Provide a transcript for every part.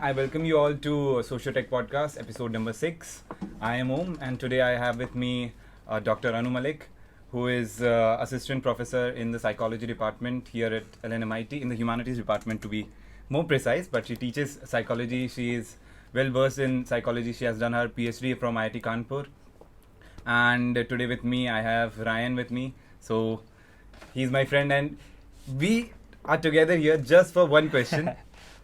I welcome you all to SocioTech podcast, episode number 6. I am Om, and today I have with me Dr. Malik, who is assistant professor in the psychology department here at LNMIT, in the humanities department to be more precise, but she teaches psychology. She is well versed in psychology. She has done her PhD from IIT Kanpur. And today with me, I have Ryan with me. So he's my friend, and we are together here just for one question.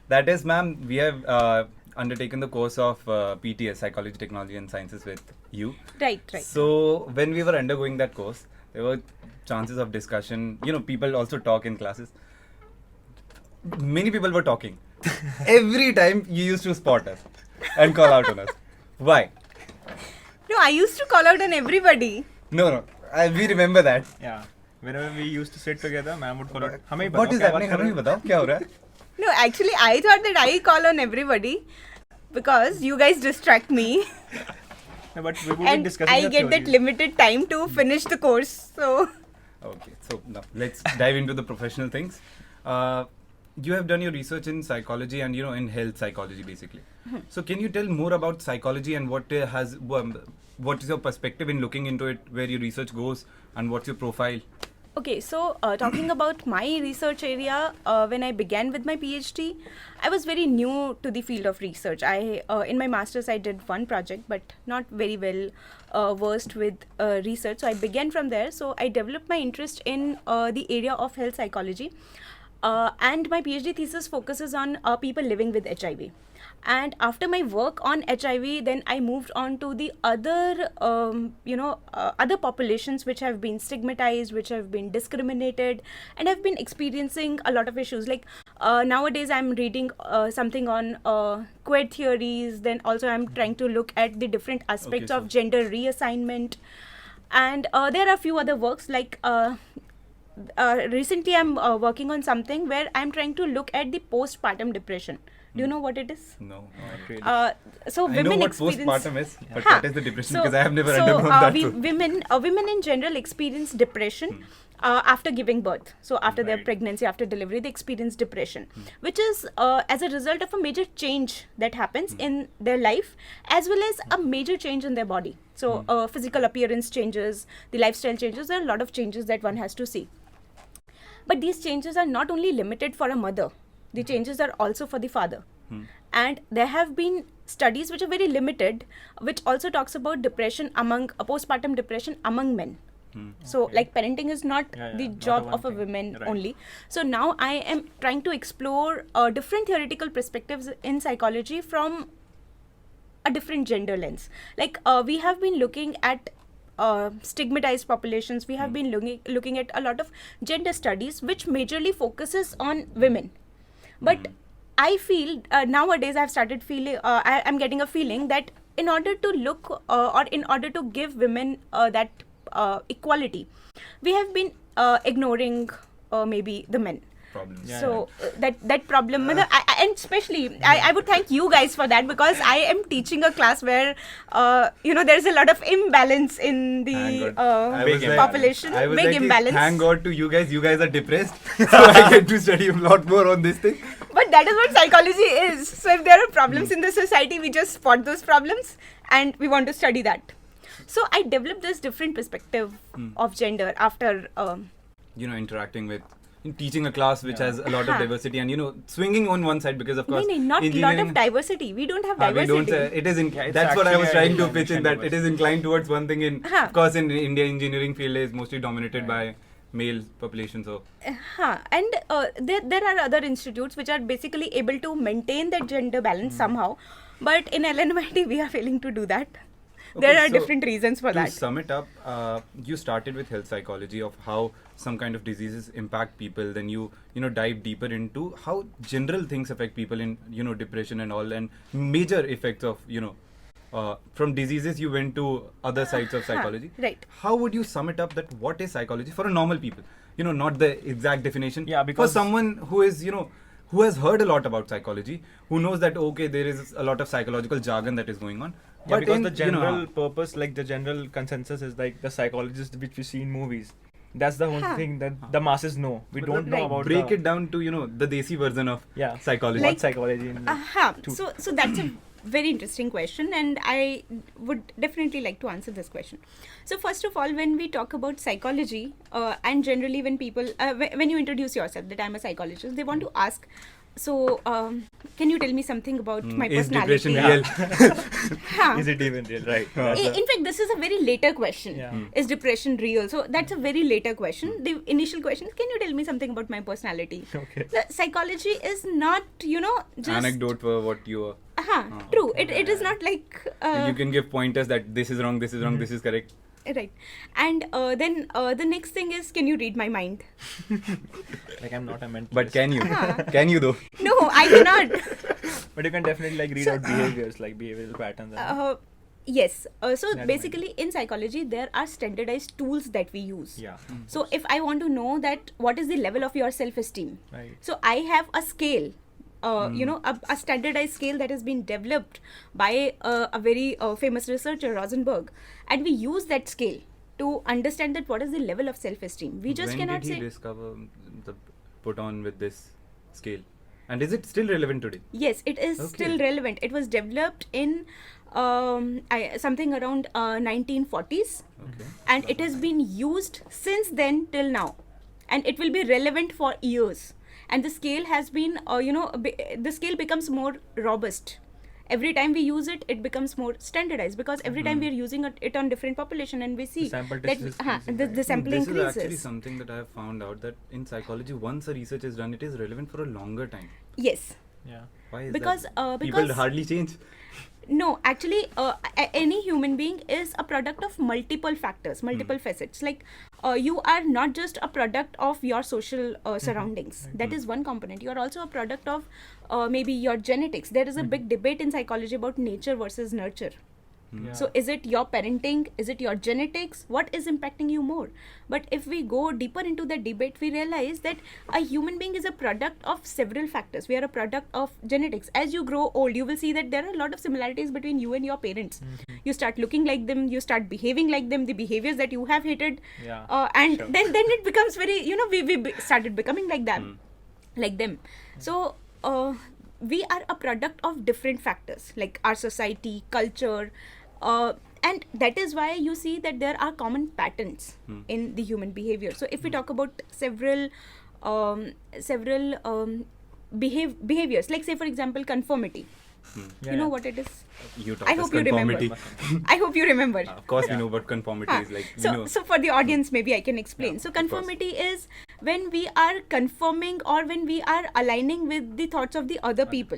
That is, ma'am, we have undertaken the course of PTS, Psychology, Technology and Sciences with you. Right. So when we were undergoing that course, there were chances of discussion. You know, people also talk in classes. Many people were talking. Every time you used to spot us and call out on us. Why? No, I used to call out on everybody. No. We remember that. Yeah. Whenever we used to sit together, ma'am would call out. What is happening? हमें बताओ क्या हो रहा है? No, actually, I thought that I call on everybody because you guys distract me. No, but we would be And discussing I the get that theories. limited time to finish the course. So, Okay, so now let's dive into the professional things. You have done your research in psychology and in health psychology basically. So can you tell more about psychology and what is your perspective in looking into it, where your research goes and what's your profile? okay, so talking about my research area, when I began with my PhD, I was very new to the field of research. In my master's, I did one project, but not very well versed with research. So I began from there. So I developed my interest in the area of health psychology. And my PhD thesis focuses on people living with HIV. And after my work on HIV, then I moved on to the other, other populations which have been stigmatized, which have been discriminated, and have been experiencing a lot of issues. Like nowadays, I'm reading something on queer theories. Then also, I'm trying to look at the different aspects Okay, of gender reassignment. And there are a few other works like. Recently, I'm working on something where I'm trying to look at the postpartum depression. Do you know what it is? No. Not really. So I women know what experience postpartum is, but Huh. what is the depression? So- Because I have never so, undergone that. women in general experience depression after giving birth. So after their Right. pregnancy, after delivery, they experience depression, which is as a result of a major change that happens in their life, as well as a major change in their body. So physical appearance changes, the lifestyle changes. There are a lot of changes that one has to see. But these changes are not only limited for a mother, the changes are also for the father. And there have been studies which are very limited, which also talks about depression postpartum depression among men. So Okay. like parenting is not Yeah, the not job one of a thing. woman Right. only. So now I am trying to explore different theoretical perspectives in psychology from a different gender lens. Like we have been looking at stigmatized populations. We have been looking at a lot of gender studies which majorly focuses on women. But I feel nowadays I've started feeling I'm getting a feeling that in order to look or in order to give women that equality, we have been ignoring maybe the men. Problems. Yeah. So that problem, and especially I would thank you guys for that, because I am teaching a class where there's a lot of imbalance in the Big imbalance. population, I was big like, imbalance. thank God to you guys. You guys are depressed, so I get to study a lot more on this thing. But that is what psychology is. So if there are problems in the society, we just spot those problems and we want to study that. So I developed this different perspective of gender after. Interacting with. In teaching a class which Yeah. has a lot of Huh. diversity and swinging on one side, because of course No, not lot engineering- of diversity. We don't have we diversity. don't say it is Yeah, it's that's what I was actually trying to a pitch in, that it is inclined towards one thing. Huh. Of course in India, engineering field is mostly dominated by male population, so And there are other institutes which are basically able to maintain that gender balance somehow. But in LNYT, we are failing to do that. There Okay, are so different reasons for to that. sum it up, you started with health psychology of how some kind of diseases impact people, then you dive deeper into how general things affect people in depression and all, and major effects of from diseases you went to other sides of psychology. Right. How would you sum it up, that what is psychology for a normal people? Not the exact definition. Yeah, for because- someone who is who has heard a lot about psychology, who knows that okay, there is a lot of psychological jargon that is going on. Yeah, But because in, the general purpose, like the general consensus is like the psychologists which we see in movies. That's the only thing that the masses know. We don't know about break the, it down to the desi version of psychology. What psychology? In So that's a very interesting question, and I would definitely like to answer this question. So first of all, when we talk about psychology, and generally when people, when you introduce yourself that I'm a psychologist, they want to ask, so can you tell me something about my Is personality? depression real? Is it even real? Right. In fact, this is a very later question. Yeah. Is depression real? So that's a very later question. The initial question is, can you tell me something about my personality? Okay. The psychology is not, just Anecdote for what you are. True. It is not like You can give pointers that this is wrong, this is wrong, this is correct. right. And then the next thing is, can you read my mind? Like I'm not a mentalist. But can you? Can you though? No, I cannot. But you can definitely like read out behaviors, like behavioral patterns. And Yes. So That basically, in psychology, there are standardized tools that we use. yeah. So if I want to know that what is the level of your self-esteem, Right. so I have a scale. A standardized scale that has been developed by a very famous researcher, Rosenberg, and we use that scale to understand that what is the level of self-esteem. We just when cannot did he say discover the put on with this scale? And is it still relevant today? yes, it is still relevant. It was developed in something around 1940s, Okay. and it has been used since then till now, and it will be relevant for years. And the scale has been, the scale becomes more robust. Every time we use it, it becomes more standardized, because every time we are using it on different population, and we see sample that test is increasing, the right? sample This increases. is actually something that I have found out, that in psychology, once a research is done, it is relevant for a longer time. Yes, Yeah. Why is because that? because People hardly change. no, actually, any human being is a product of multiple factors, multiple facets. Like you are not just a product of your social surroundings. That is one component. You are also a product of maybe your genetics. There is a big debate in psychology about nature versus nurture. Yeah. So is it your parenting? Is it your genetics? What is impacting you more? But if we go deeper into the debate, we realize that a human being is a product of several factors. We are a product of genetics. As you grow old, you will see that there are a lot of similarities between you and your parents. You start looking like them, you start behaving like them, the behaviors that you have hated. Yeah, And sure. then it becomes very, we started becoming like them. Like them. So we are a product of different factors, like our society, culture, and that is why you see that there are common patterns in the human behavior. So if we talk about several behaviors, like say for example conformity. Yeah, You know yeah. what it is? You talk I us hope you remember. conformity. I hope you remember. Of course, we know what conformity is like. we know. So for the audience, maybe I can explain. Yeah, So of course. conformity is when we are conforming or when we are aligning with the thoughts of the other people.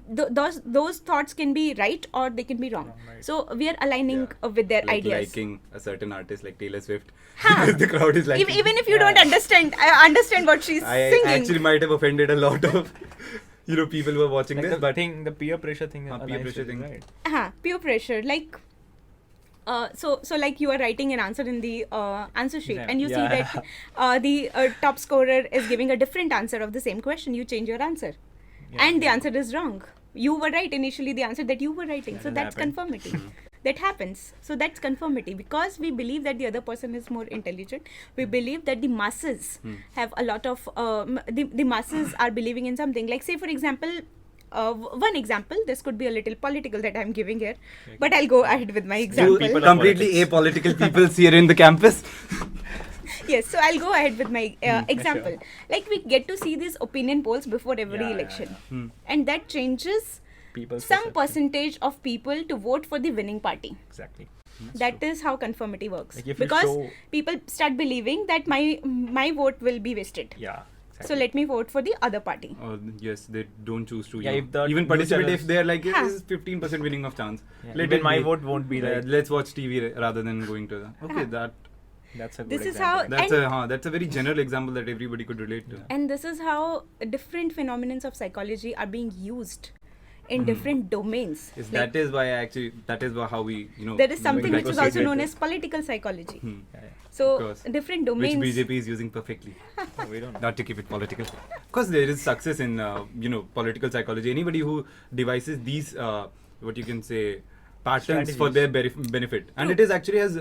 Those thoughts can be right or they can be wrong. Right. So we are aligning with their like ideas. liking a certain artist like Taylor Swift because the crowd is like. Even if you don't understand what she's I singing. actually might have offended a lot of people who are watching Like this, the but thing, the peer pressure thing. peer aligns pressure with it, thing. Right. Peer pressure, like so like you are writing an answer in the answer sheet, Exam. and you see Yeah. that the top scorer is giving a different answer of the same question. You change your answer, Yeah. and the answer is wrong. You were right initially, the answer that you were writing. That So has that's happened. conformity. That happens. So that's conformity, because we believe that the other person is more intelligent. We believe that the masses have a lot of the masses are believing in something. Like say for example, one example, this could be a little political that I'm giving here, but I'll go ahead with my two example. people are completely apolitical people here in the campus. Yes, so I'll go ahead with my example. sure. Like we get to see these opinion polls before every Yeah, yeah, election, and that changes People's some perception. percentage of people to vote for the winning party. Exactly. That is how conformity works. Like if you because show- people start believing that my vote will be wasted. Yeah. So let me vote for the other party. Yes, they don't choose to Yeah, if the even news participate channels- if they're like, Huh. this is 15% winning of chance. Yeah. Let Even it my be. vote won't be right. Let's watch TV rather than going to the. Okay, Huh. that's That's a good This is example. how- that's a very general example that everybody could relate to. And this is how different phenomena of psychology are being used in different domains. Yes, Like, that is how we there is something which is also negotiate known it. as political psychology. Hmm. Yeah, So Of course. different Which domains. BJP is using perfectly. yeah. We don't know. Not to keep it political. Of course, there is success in political psychology. Anybody who devises these what you can say patterns for Strategies. their benefit, and it is actually has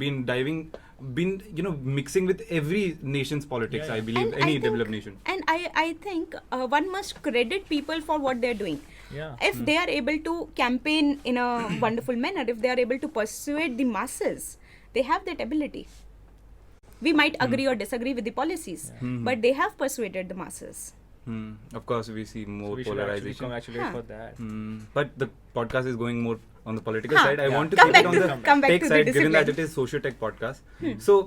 been diving been mixing with every nation's politics. Yeah, I yeah. believe And any I think- developed nation. And I think one must credit people for what they're doing. Yeah. If they are able to campaign in a wonderful manner, if they are able to persuade the masses, they have that ability. We might agree or disagree with the policies, but they have persuaded the masses. Of course, we see more So we should actually polarization. congratulate Huh. for that. But the podcast is going more on the political Huh. side. I Yeah. want to Come keep back it on to- the come back tech to the side, given that discipline. it is SocioTech podcast. So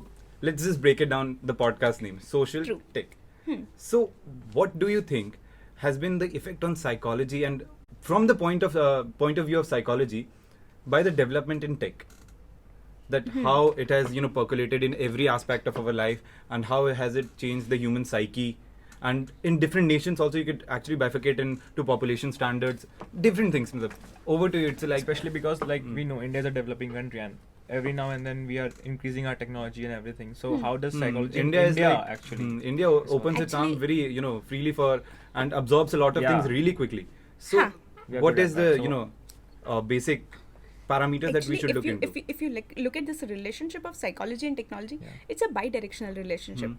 let's just break it down. The podcast name, Social True. Tech. So what do you think has been the effect on psychology, and from the point of view of psychology, by the development in tech? That how it has percolated in every aspect of our life, and how has it changed the human psyche, and in different nations also you could actually bifurcate into population standards, different things. Over to you. It's like Especially because we know India is a developing country, and every now and then we are increasing our technology and everything. So how does psychology in India is India like actually? India opens its arms Actually- very freely for and absorbs a lot of Yeah. things really quickly. So Huh. We are what good is at the that, basic parameters that we Actually, should look into? if you look at this relationship of psychology and technology, Yeah. it's a bi-directional relationship.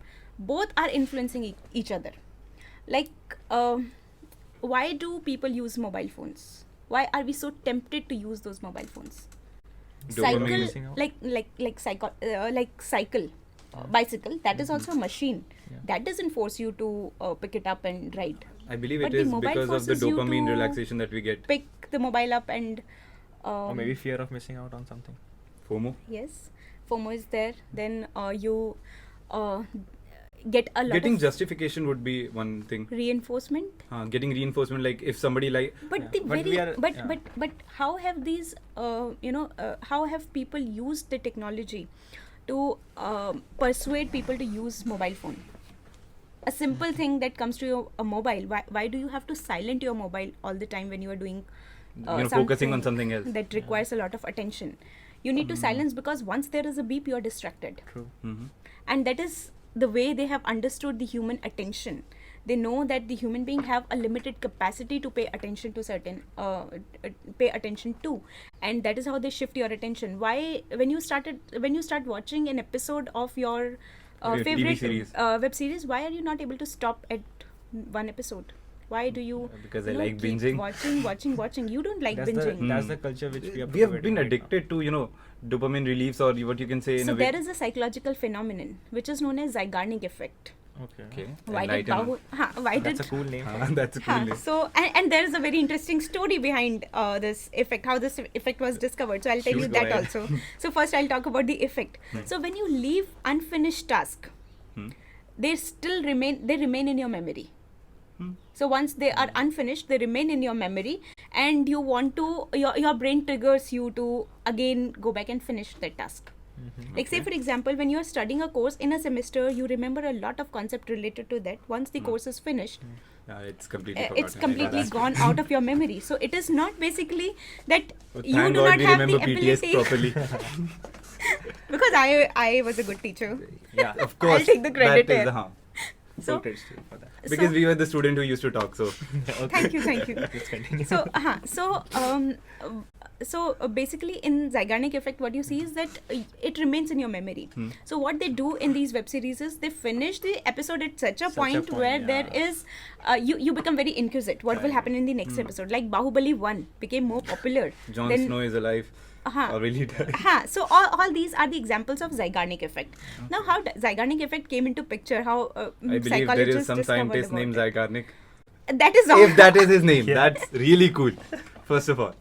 Both are influencing each other. Like, why do people use mobile phones? Why are we so tempted to use those mobile phones? Dopamine. Missing out. Cycle, bicycle. That is also a machine. Yeah. That doesn't force you to pick it up and ride. I believe But it the is mobile because of the forces you dopamine to relaxation that we get. Pick the mobile up and. Or maybe fear of missing out on something. FOMO. Yes, FOMO is there. Then you get a lot Getting of justification would be one thing. reinforcement. Getting reinforcement, like if somebody But Yeah. the But very we are- but, yeah. but how have these how have people used the technology to persuade people to use mobile phone? A simple thing that comes to a mobile. Why do you have to silent your mobile all the time when you are doing focusing on something else. that requires a lot of attention? You need to silence because once there is a beep, you are distracted. True. And that is the way they have understood the human attention. They know that the human being have a limited capacity to pay attention to certain pay attention to, and that is how they shift your attention. Why when you start watching an episode of your Your TV favorite series. web series, why are you not able to stop at one episode? Why do you Because I you like keep binging. watching? You don't like That's binging. that's the culture which we are We have propagating been right now. addicted to dopamine reliefs, or what you can say in So a way. there is a psychological phenomenon which is known as Zeigarnik effect. Okay. Okay. Why did Enlighten Bahu? Why That's did a cool name. That's a cool name. So and there is a very interesting story behind this effect, how this effect was discovered. So I'll tell you Shoot, go that ahead. also. So first I'll talk about the effect. So when you leave unfinished task, they remain in your memory. So once they are unfinished, they remain in your memory, and you want to your brain triggers you to again go back and finish that task. Like say for example, when you are studying a course in a semester, you remember a lot of concept related to that. Once the course is finished, It's completely it's forgotten. completely gone out of your memory. So it is not basically that But you thank do God not we have remember the PTS ability. properly. Because I was a good teacher. Yeah, of course. take the credit that is here. the harm. So Full credit to you for that. Because so- we were the student who used to talk. So Okay. Thank you. Let's continue. So basically in Zeigarnik effect, what you see is that it remains in your memory. So what they do in these web series is they finish the episode at such a point where yeah. there is you become very inquisitive. What will happen in the next episode? Like Bahubali 1 became more popular. Jon Then- Snow is alive. Or will he die? So all these are the examples of Zeigarnik effect. Now how Zeigarnik effect came into picture, how I believe there psychologists is some discovered scientist about named it. Zeigarnik. That is all. If that is his name, Yeah. that's really cool. First of all.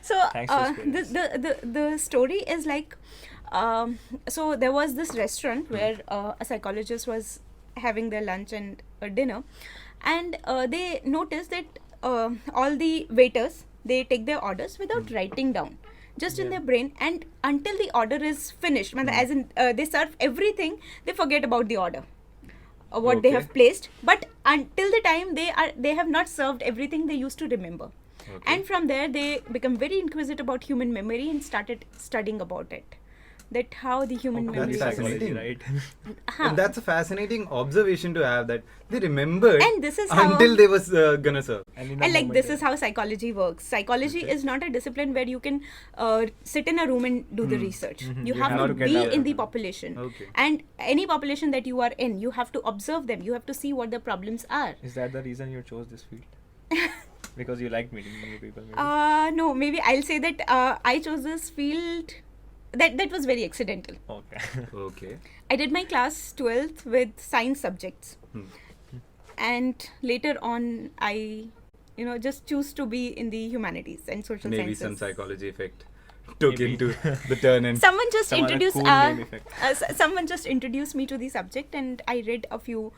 So Thanks for sparing the story is like so there was this restaurant where a psychologist was having their lunch and dinner, and they noticed that all the waiters, they take their orders without writing down, just in their brain, and until the order is finished, as in they serve everything, they forget about the order, what they Okay. have placed, but until the time they have not served everything, they used to remember. Okay. And from there they become very inquisitive about human memory and started studying about it. that how the human How memory That's works. fascinating. right? And that's a fascinating observation to have, that they remembered And this is how- until they was gonna serve. In And that like moment, this is how psychology works. Psychology Okay. is not a discipline where you can sit in a room and do the research. Mhm. You You have have to to get be out. in the population. Okay. And any population that you are in, you have to observe them. You have to see what the problems are. Is that the reason you chose this field? Because you like meeting new people, maybe? No, maybe I'll say that I chose this field. That was very accidental. Okay. Okay. I did my class 12th with science subjects. Hmm. And later on, I, just choose to be in the humanities and social Maybe sciences. some psychology effect took Maybe. into the turn, and Someone just Some other introduced cool name effect. someone just introduced me to the subject, and I read a few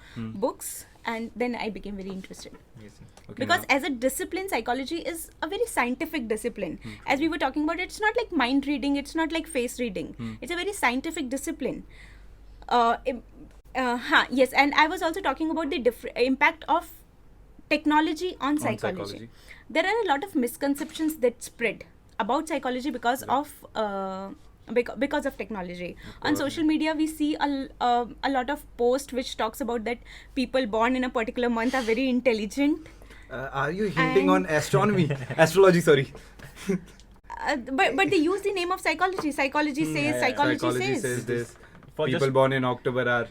books, and then I became very interested. Amazing. okay, Because now- as a discipline, psychology is a very scientific discipline. As we were talking about, it's not like mind reading, it's not like face reading. It's a very scientific discipline. Yes, and I was also talking about the impact of technology on psychology. There are a lot of misconceptions that spread about psychology because of because of technology. On social media, we see a lot of posts which talks about that people born in a particular month are very intelligent. Are you hinting on And- astronomy? Astrology, sorry. But they use the name of psychology. Psychology says, yeah. psychology says. this. For People just- born in October are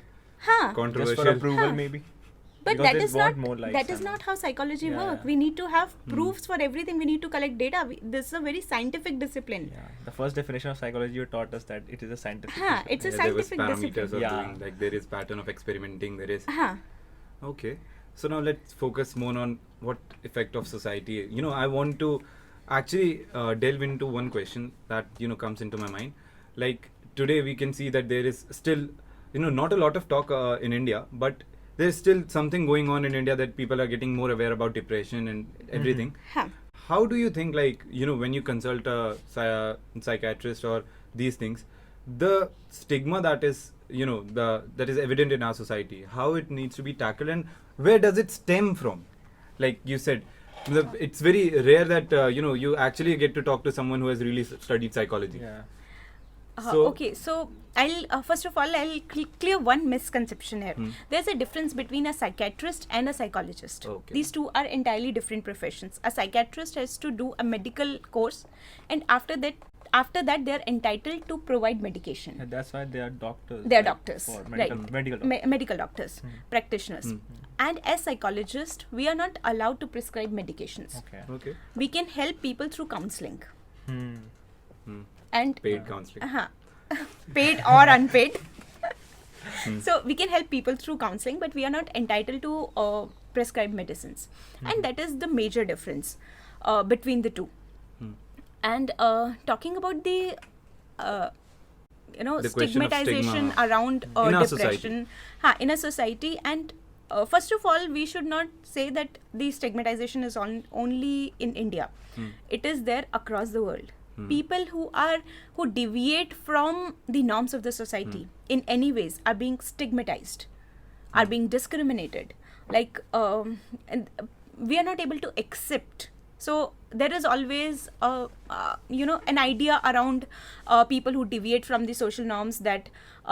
Huh. Just controversial. for approval, Huh. maybe. But Because that they is want not more likes that is and- not how psychology Yeah, work. yeah. We need to have proofs for everything. We need to collect data. This is a very scientific discipline. Yeah. The first definition of psychology you taught us that it is a scientific. Huh, discipline. it's a There was scientific parameters discipline. of Yeah. doing, like there is pattern of experimenting, there is. Huh. Okay. So now let's focus more on what effect of society. I want to actually delve into one question that comes into my mind. Like today we can see that there is still not a lot of talk in India, but there's still something going on in India that people are getting more aware about depression and everything. Huh. How do you think, like, when you consult a psychiatrist or these things, the stigma that is that is evident in our society, how it needs to be tackled, and where does it stem from? Like you said, it's very rare that you actually get to talk to someone who has really studied psychology. Yeah. So- Okay, so I'll first of all I'll clear one misconception here. There's a difference between a psychiatrist and a psychologist. Okay. These two are entirely different professions. A psychiatrist has to do a medical course, and after that they are entitled to provide medication. And that's why they are doctors. They are like, doctors, For right? medical doctors. Medical doctors, practitioners. And as psychologists, we are not allowed to prescribe medications. Okay. Okay. We can help people through counseling Hmm. and Paid counseling. paid or unpaid. So we can help people through counseling, but we are not entitled to prescribe medicines, and that is the major difference between the two. And talking about the The question of stigmatization stigma around in our depression in a society, and first of all, we should not say that the stigmatization is only in India. It is there across the world. People who deviate from the norms of the society in any ways are being stigmatized, are being discriminated. Like and we are not able to accept. So there is always an idea around people who deviate from the social norms that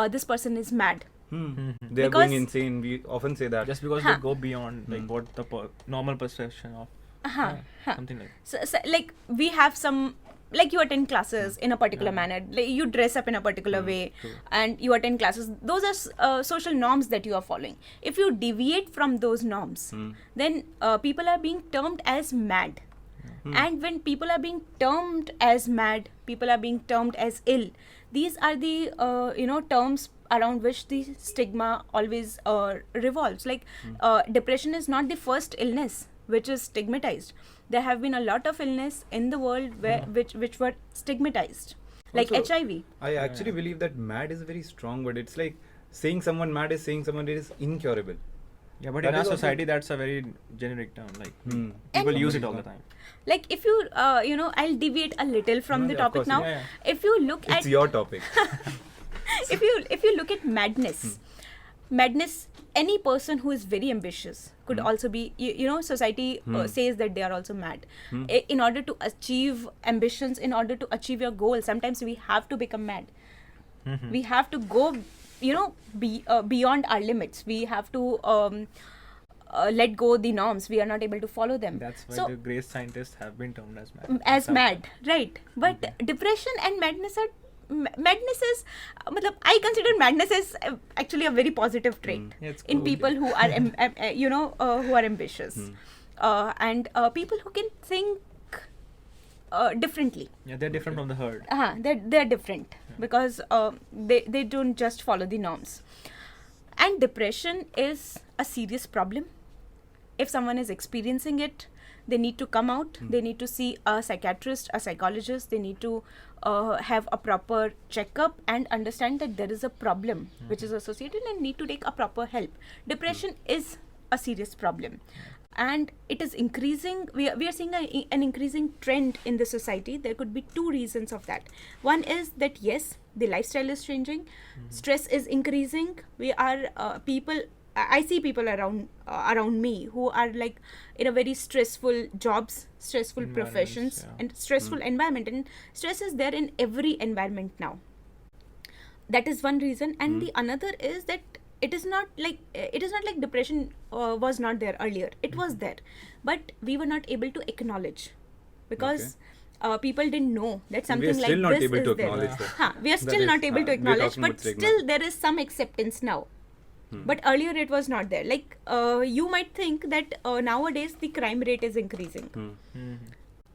this person is mad. They are Because- going insane. We often say that. Just because Huh. they go beyond like what the normal perception of something like. So like we have some, like you attend classes in a particular manner, like you dress up in a particular way, true. and you attend classes. Those are social norms that you are following. If you deviate from those norms, then people are being termed as mad. And when people are being termed as mad, people are being termed as ill. These are the terms around which the stigma always revolves. Like depression is not the first illness which is stigmatized. There have been a lot of illness in the world which were stigmatized, like Also, HIV. I actually believe that mad is a very strong word. It's like saying someone mad is saying someone is incurable. Yeah, but That in our is also- society, that's a very generic term. Like Hmm. people And- use it all the time. Like if you I'll deviate a little from No, the yeah, of topic course, now. yeah. If you look It's at your topic. if you look at madness, any person who is very ambitious could also be, society says that they are also mad. In order to achieve ambitions, in order to achieve your goal, sometimes we have to become mad. We have to go, beyond our limits. We have to let go the norms. We are not able to follow them. That's why So the great scientists have been termed as mad. mad, right? But depression and madness are madness is, I consider madness as actually a very positive trait It's in cool. people who are who are ambitious, and people who can think differently. Yeah, they're different from the herd. They're different because they don't just follow the norms. And depression is a serious problem. If someone is experiencing it, they need to come out. They need to see a psychiatrist, a psychologist. They need to have a proper checkup and understand that there is a problem which is associated and need to take a proper help. Depression is a serious problem. And it is increasing. We are seeing an increasing trend in the society. There could be two reasons of that. One is that yes, the lifestyle is changing. Stress is increasing. We are people. I see people around me who are like in a very stressful jobs, stressful professions, and stressful environment. And stress is there in every environment now. That is one reason. And the another is that it is not like depression was not there earlier. It was there, but we were not able to acknowledge because people didn't know that something like this is there. We are still not able to acknowledge that. We are still not able to acknowledge, but still there is some acceptance now. But earlier it was not there. Like you might think that nowadays the crime rate is increasing.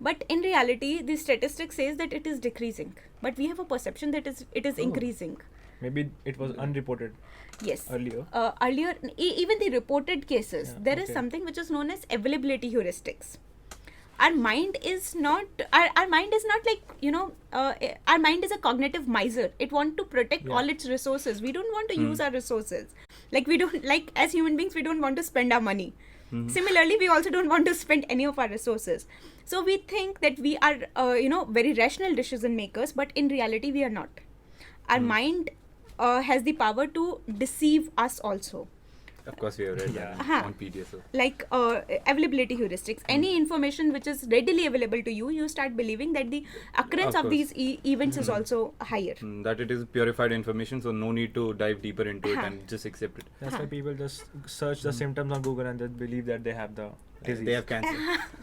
But in reality, the statistics says that it is decreasing. But we have a perception that it is increasing. Maybe it was unreported. Yes. Earlier. Earlier, even the reported cases, there is something which is known as availability heuristics. Our mind is not like, our mind is a cognitive miser. It wants to protect all its resources. We don't want to use our resources. Like we don't, like as human beings, we don't want to spend our money. Similarly, we also don't want to spend any of our resources. So we think that we are, very rational decision makers, but in reality, we are not. Our mind has the power to deceive us also. Of course, we have read that on PDS. Like availability heuristics. Any information which is readily available to you, you start believing that the occurrence of these events is also higher. That it is purified information, so no need to dive deeper into it and just accept it. That's why people just search the symptoms on Google and just believe that they have the disease. They have cancer.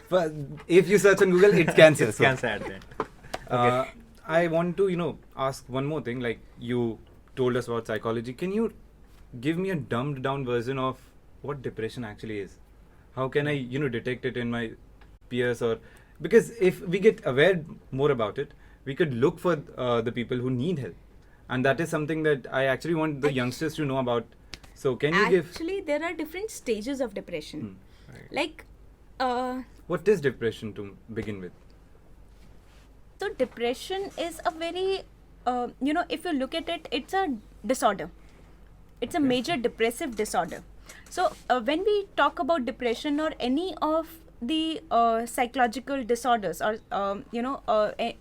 But if you search on Google, it's cancer. It's cancer at the end. I want to, ask one more thing. Like you told us about psychology. Can you give me a dumbed down version of what depression actually is? How can I, detect it in my peers? Or because if we get aware more about it, we could look for the people who need help, and that is something that I actually want the youngsters to know about. So can you give? Actually, there are different stages of depression. Like, what is depression to begin with? So depression is a very, if you look at it, it's a disorder. It's a major depressive disorder. So when we talk about depression or any of the psychological disorders or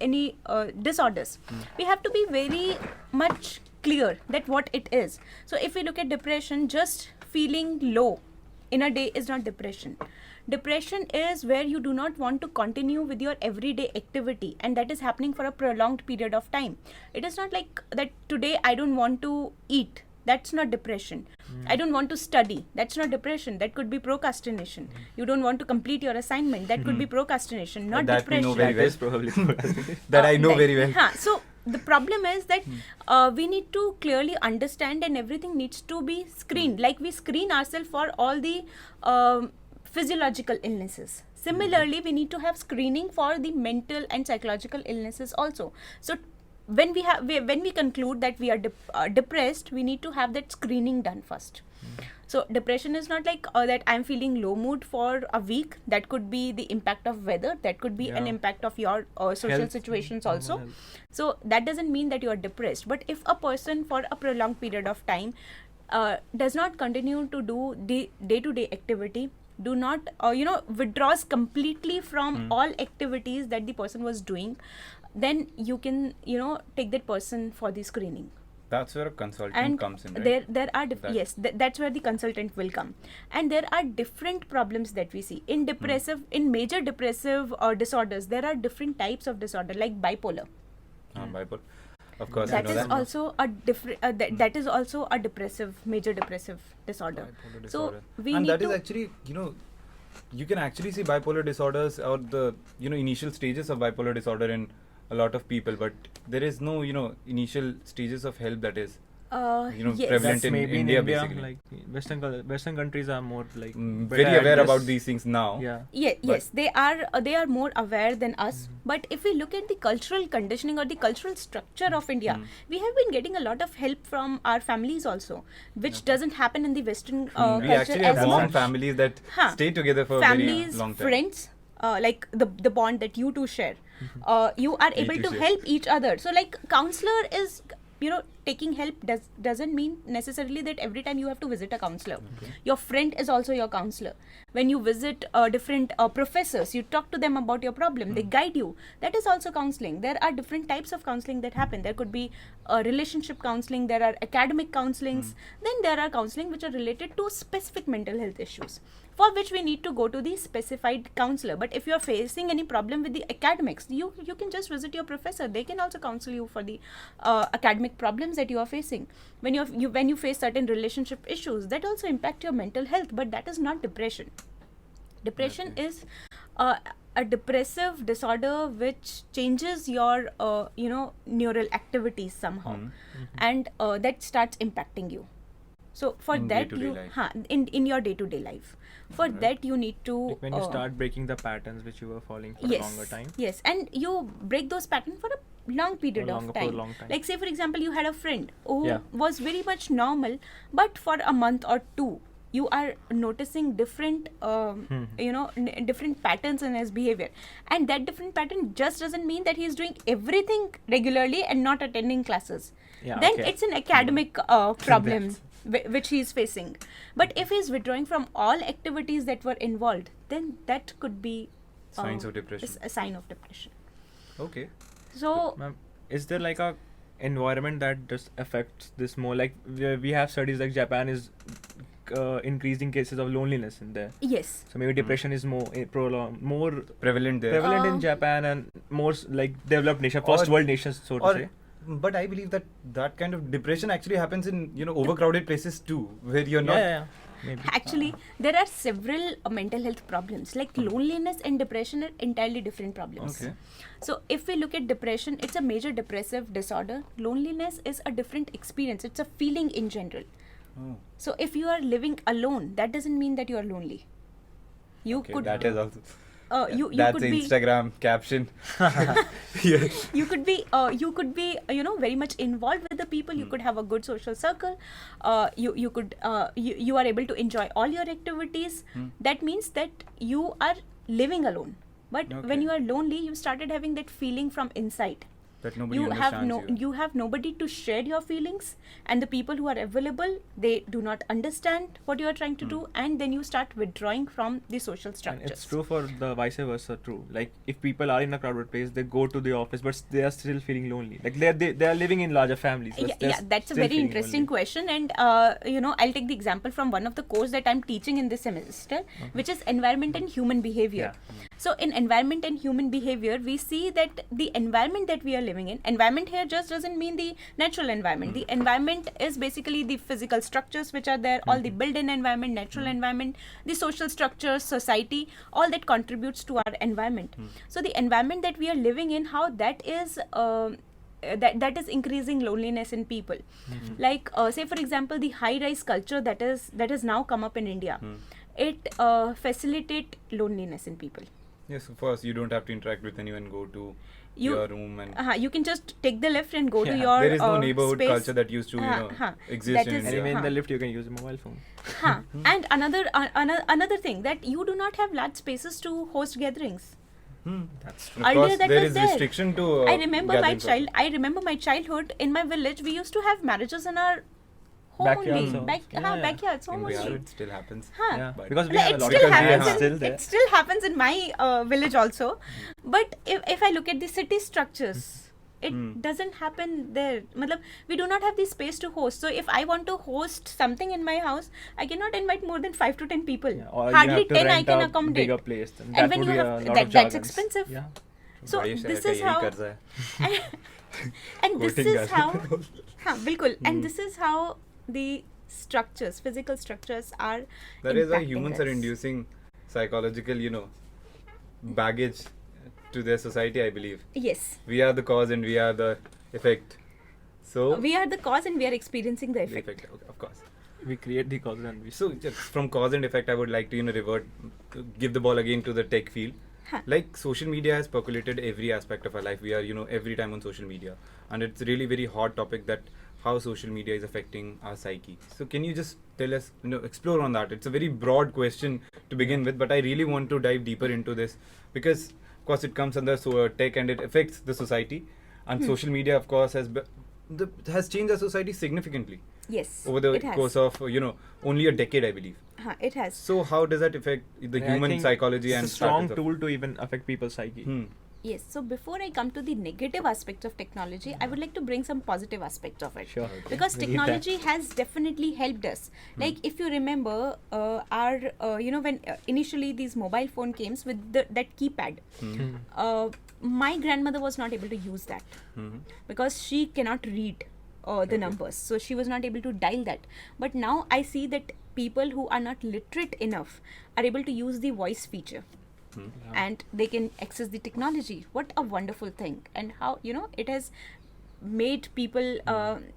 any disorders, we have to be very much clear that what it is. So if we look at depression, just feeling low in a day is not depression. Depression is where you do not want to continue with your everyday activity, and that is happening for a prolonged period of time. It is not like that today I don't want to eat. That's not depression. I don't want to study. That's not depression. That could be procrastination. You don't want to complete your assignment. That could be procrastination, not that depression. We know very well. That is probably procrastination. That I know very well. So the problem is that we need to clearly understand, and everything needs to be screened. Like we screen ourselves for all the physiological illnesses. Similarly, we need to have screening for the mental and psychological illnesses also. So when we conclude that we are depressed, we need to have that screening done first. So depression is not like that I'm feeling low mood for a week. That could be the impact of weather. That could be an impact of your social situations also. So that doesn't mean that you are depressed. But if a person for a prolonged period of time does not continue to do the day-to-day activity, do not withdraws completely from all activities that the person was doing, then you can take that person for the screening. That's where a consultant comes in, right? There are that's where the consultant will come. And there are different problems that we see in major depressive disorders. There are different types of disorder, like bipolar. Bipolar. Of course, That I know is that. also a different. That is also a major depressive disorder. Bipolar So disorder. we And need that is to. actually, you can actually see bipolar disorders or the, initial stages of bipolar disorder in a lot of people, but there is no, initial stages of help that is, Yes. prevalent That's in maybe India, in India, basically. like Western countries are more like Very better at aware this. about these things now. Yeah. Yes, they are more aware than us. But if we look at the cultural conditioning or the cultural structure of India, we have been getting a lot of help from our families also, which doesn't happen in the Western We culture actually have as warm much. families that Huh. stay together for a very Families, long time. friends, like the bond that you two share. You are able two to share. help each other. So like counselor is, taking help doesn't mean necessarily that every time you have to visit a counselor. Your friend is also your counselor. When you visit different professors, you talk to them about your problem, they guide you. That is also counseling. There are different types of counseling that happen. There could be relationship counseling, there are academic counselings, then there are counseling which are related to specific mental health issues, for which we need to go to the specified counselor. But if you are facing any problem with the academics, you can just visit your professor. They can also counsel you for the academic problems that you are facing. When you face certain relationship issues, that also impact your mental health, but that is not depression. Depression is a depressive disorder which changes your neural activities somehow, and that starts impacting you. So for In that day-to-day you life. in your day-to-day life. For that you need to Like when you start breaking the patterns which you were following for yes, a longer time. Yes, and you break those patterns for a long period For of a time. long time. Like say for example, you had a friend who Yeah. was very much normal, but for a month or two, you are noticing different, different patterns in his behavior, and that different pattern just doesn't mean that he is doing everything regularly and not attending classes. Yeah, Then okay. it's an academic problem which he is facing. But if he is withdrawing from all activities that were involved, then that could be Signs of depression. a sign of depression. Okay. So Ma'am, is there like a environment that just affects this more? Like we have studies like Japan is increasing cases of loneliness in there. yes, So maybe depression is more more Prevalent there. prevalent in Um, Japan and more like developed nation, Or- first world nations, so to say. But I believe that kind of depression actually happens in overcrowded places too, where you're not. Yeah. Maybe. actually there are several mental health problems. Like loneliness and depression are entirely different problems. Okay. So if we look at depression, it's a major depressive disorder. Loneliness is a different experience. It's a feeling in general. Oh. So if you are living alone, that doesn't mean that you are lonely. You Okay, could that is also. you That's could the be Instagram caption. Yeah. you could be very much involved with the people. You could have a good social circle. You are able to enjoy all your activities. That means that you are living alone. But when Okay. you are lonely, you started having that feeling from inside. That nobody You have understands you have nobody to share your feelings, and the people who are available, they do not understand what you are trying to do, and then you start withdrawing from the social And structures. it's true for the vice versa too. Like if people are in a crowded place, they go to the office, but they are still feeling lonely. Like they are living in larger families. But they're That's a still very feeling interesting lonely. question, and I'll take the example from one of the course that I'm teaching in this semester, which is environment and human behavior. Yeah. So in environment and human behavior, we see that the environment that we are living in, environment here just doesn't mean the natural environment. The environment is basically the physical structures which are there, all the built-in environment, natural environment, the social structures, society, all that contributes to our environment. So the environment that we are living in, how that is that is increasing loneliness in people. Like say for example, the high-rise culture that has now come up in India, it facilitate loneliness in people. Yes, of course, you don't have to interact with anyone, go to You- your room and You can just take the lift and go to Yeah. your there is no neighborhood space. culture that used to exist That in is- India. Anyway, in Huh. the lift you can use a mobile phone. And another thing, that you do not have large spaces to host gatherings. That's Of Earlier course, that there was is there. restriction to I remember gatherings also. I remember my childhood. In my village, we used to have marriages in our home Backyard only. also. Yeah. Backyards, home In only. Bihar, it still happens. Yeah, But- because we Like, have a it lot still of happens. yeah. still there. It still happens in my village also. But if I look at the city structures, it doesn't happen there. Matlab, we do not have the space to host. So if I want to host something in my house, I cannot invite more than 5 to 10 people. Yeah, or Hardly you have to 10 I rent can a accommodate. bigger place. Then And that when would you be have a lot of that's jargons. expensive. Yeah. So बड़े शहर this का is यही how कर्जा है. And this Voting is how, bilkul, and this is how the structures, physical structures are. That is why impacting humans are us. inducing psychological, baggage to their society, I believe. Yes. We are the cause and we are the effect. So We are the cause and we are experiencing the the effect. effect, of course. We create the cause and we. So just from cause and effect, I would like to revert, give the ball again to the tech field. Huh. Like social media has percolated every aspect of our life. We are every time on social media, and it's really very hot topic that how social media is affecting our psyche. So can you just tell us, explore on that? It's a very broad question to begin with, but I really want to dive deeper into this because, of course, it comes under tech and it affects the society, and social media, of course, has changed our society significantly Yes. over the it has. course of only a decade, I believe. It has. So how does that affect the I human think psychology and it's a strong status of- tool to even affect people's psyche. Yes. So before I come to the negative aspect of technology, I would like to bring some positive aspect of it. Sure. Because We need that. technology has definitely helped us. Like if you remember, when initially these mobile phone came with that keypad, my grandmother was not able to use that because she cannot read the numbers, so she was not able to dial that. But now I see that people who are not literate enough are able to use the voice feature. And they can access the technology. What a wonderful thing. And how it has made people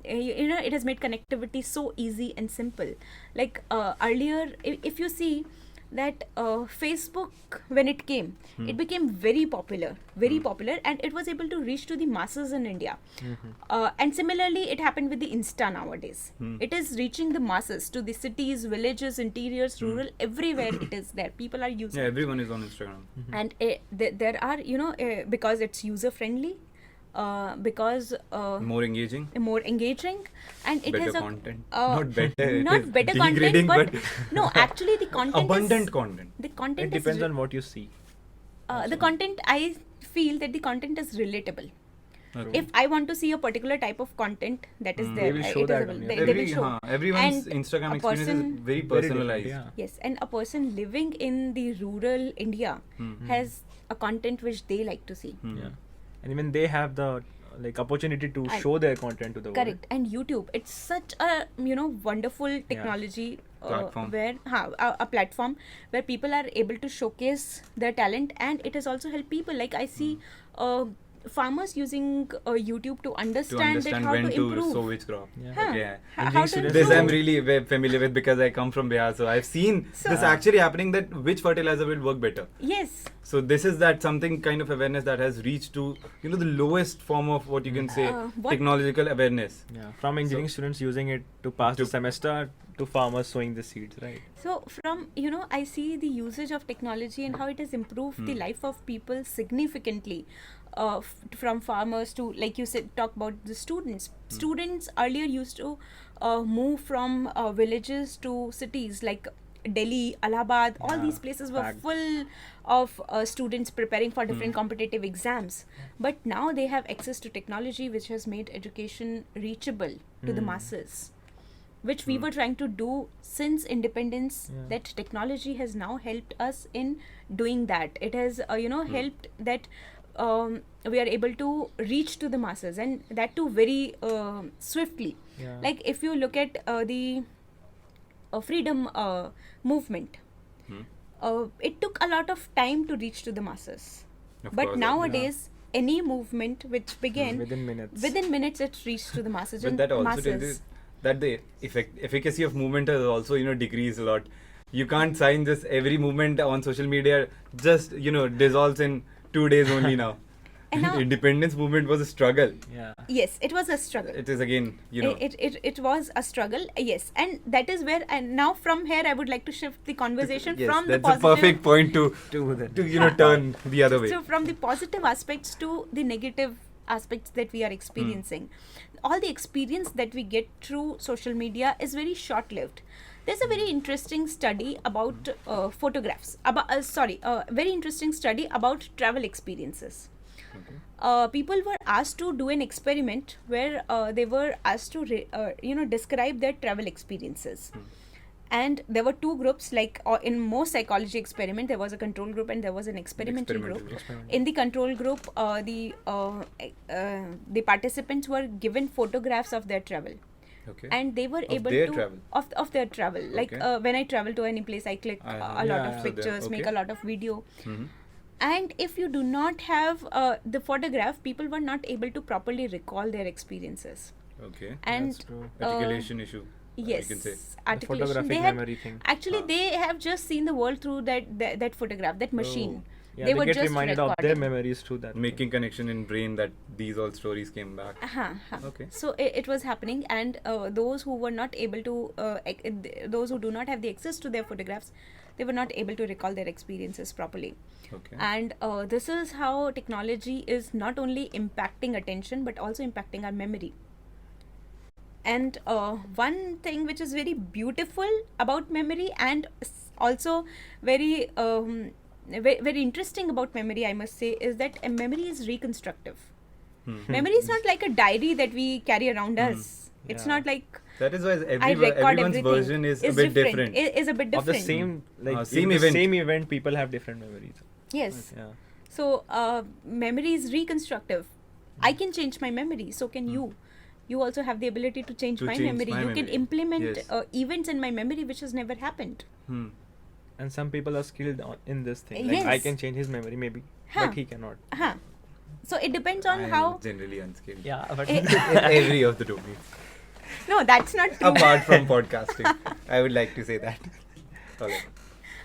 it has made connectivity so easy and simple. Like earlier, if you see that Facebook, when it came, it became very popular, and it was able to reach to the masses in India. And similarly, it happened with the Insta nowadays. It is reaching the masses, to the cities, villages, interiors, rural, everywhere it is there. People are using Yeah, everyone is on Instagram. and there are because it's user friendly, because More engaging, more engaging, and it better has a content. Not better. it not is better degrading, content, but no, actually the content abundant is, content. the content It depends is on what you see. the content. I feel that the content is relatable. Okay. If I want to see a particular type of content that is there, They will show it is that available. on They, your- they will show. Everyone's And Instagram a experience person- is very Very different, personalized. yeah. Yes, and a person living in the rural India has a content which they like to see. Yeah. And even they have the opportunity to And- show their content to the world. Correct. And YouTube, it's such a wonderful technology Platform. where a platform where people are able to showcase their talent, and it has also helped people. Like I see farmers using YouTube to To understand, understand how when to to improve. sow which crop. Yeah. Huh. Okay. How to students- This I'm improve. really very familiar with because I come from Bihar, so I've seen this actually happening, that which fertilizer will work better. Yes. So this is that something kind of awareness that has reached to the lowest form of what you can say What- technological awareness. Yeah. From engineering students using it to pass the To- semester to farmers sowing the seeds, right? So from I see the usage of technology and how it has improved the life of people significantly. From farmers to, like you said, talk about the students. Students earlier used to move from villages to cities like Delhi, Allahabad. All Yeah, these places were packed. full of students preparing for different competitive exams. But now they have access to technology, which has made education reachable to the masses, which we were trying to do since independence. Yeah. That technology has now helped us in doing that. It has helped that we are able to reach to the masses, and that too very swiftly. Yeah. Like if you look at the freedom movement, it took a lot of time to reach to the masses. Of But course, nowadays, any movement which began within minutes. within minutes, it reached to the masses. But and that also masses. that the efficacy of movement has also decreased a lot. You can't sign this every movement on social media just dissolves in 2 days only now. And now- Independence movement was a struggle. Yeah. Yes, it was a struggle. It is again It was a struggle, yes, and that is where. And now from here, I would like to shift the conversation yes, from the that's positive. a perfect point to To turn the other way. So from the positive aspects to the negative aspects that we are experiencing, all the experience that we get through social media is very short-lived. There's a very interesting study about photographs. Very interesting study about travel experiences. People were asked to do an experiment where they were asked to describe their travel experiences. And there were two groups, like in most psychology experiment, there was a control group and there was an experimental group. In the control group, the participants were given photographs of their travel. Okay. And they were able their to travel. Of their travel. Like when I travel to any place, I click a lot of pictures, make a lot of video. And if you do not have the photograph, people were not able to properly recall their experiences. Okay. And That's true. Articulation issue. Yes, You can say. articulation. Photographic They had, memory thing. actually, they have just seen the world through that photograph, that machine. Yeah, they were get just reminded of recording. their memories through that. Making connection in brain that these all stories came back. Okay. So it was happening, and those who were not able to, those who do not have the access to their photographs, they were not able to recall their experiences properly. Okay. And this is how technology is not only impacting attention but also impacting our memory. And one thing which is very beautiful about memory, and also very very interesting about memory, I must say, is that a memory is reconstructive. Memory is not like a diary that we carry around us. It's not like that is why I record everyone's everything. version is a bit different. Is a bit different. Of the same, like Same the event. same event, people have different memories. Yes. Yeah. So memory is reconstructive. I can change my memory. So can you. You also have the ability to change my memory. You can implement events in my memory which has never happened. And some people are skilled in this thing. Like I can change his memory maybe, but he cannot. So it depends on I am how. generally unskilled. Yeah, but In every of the domains. No, that's not true. Apart from podcasting, I would like to say that. Okay.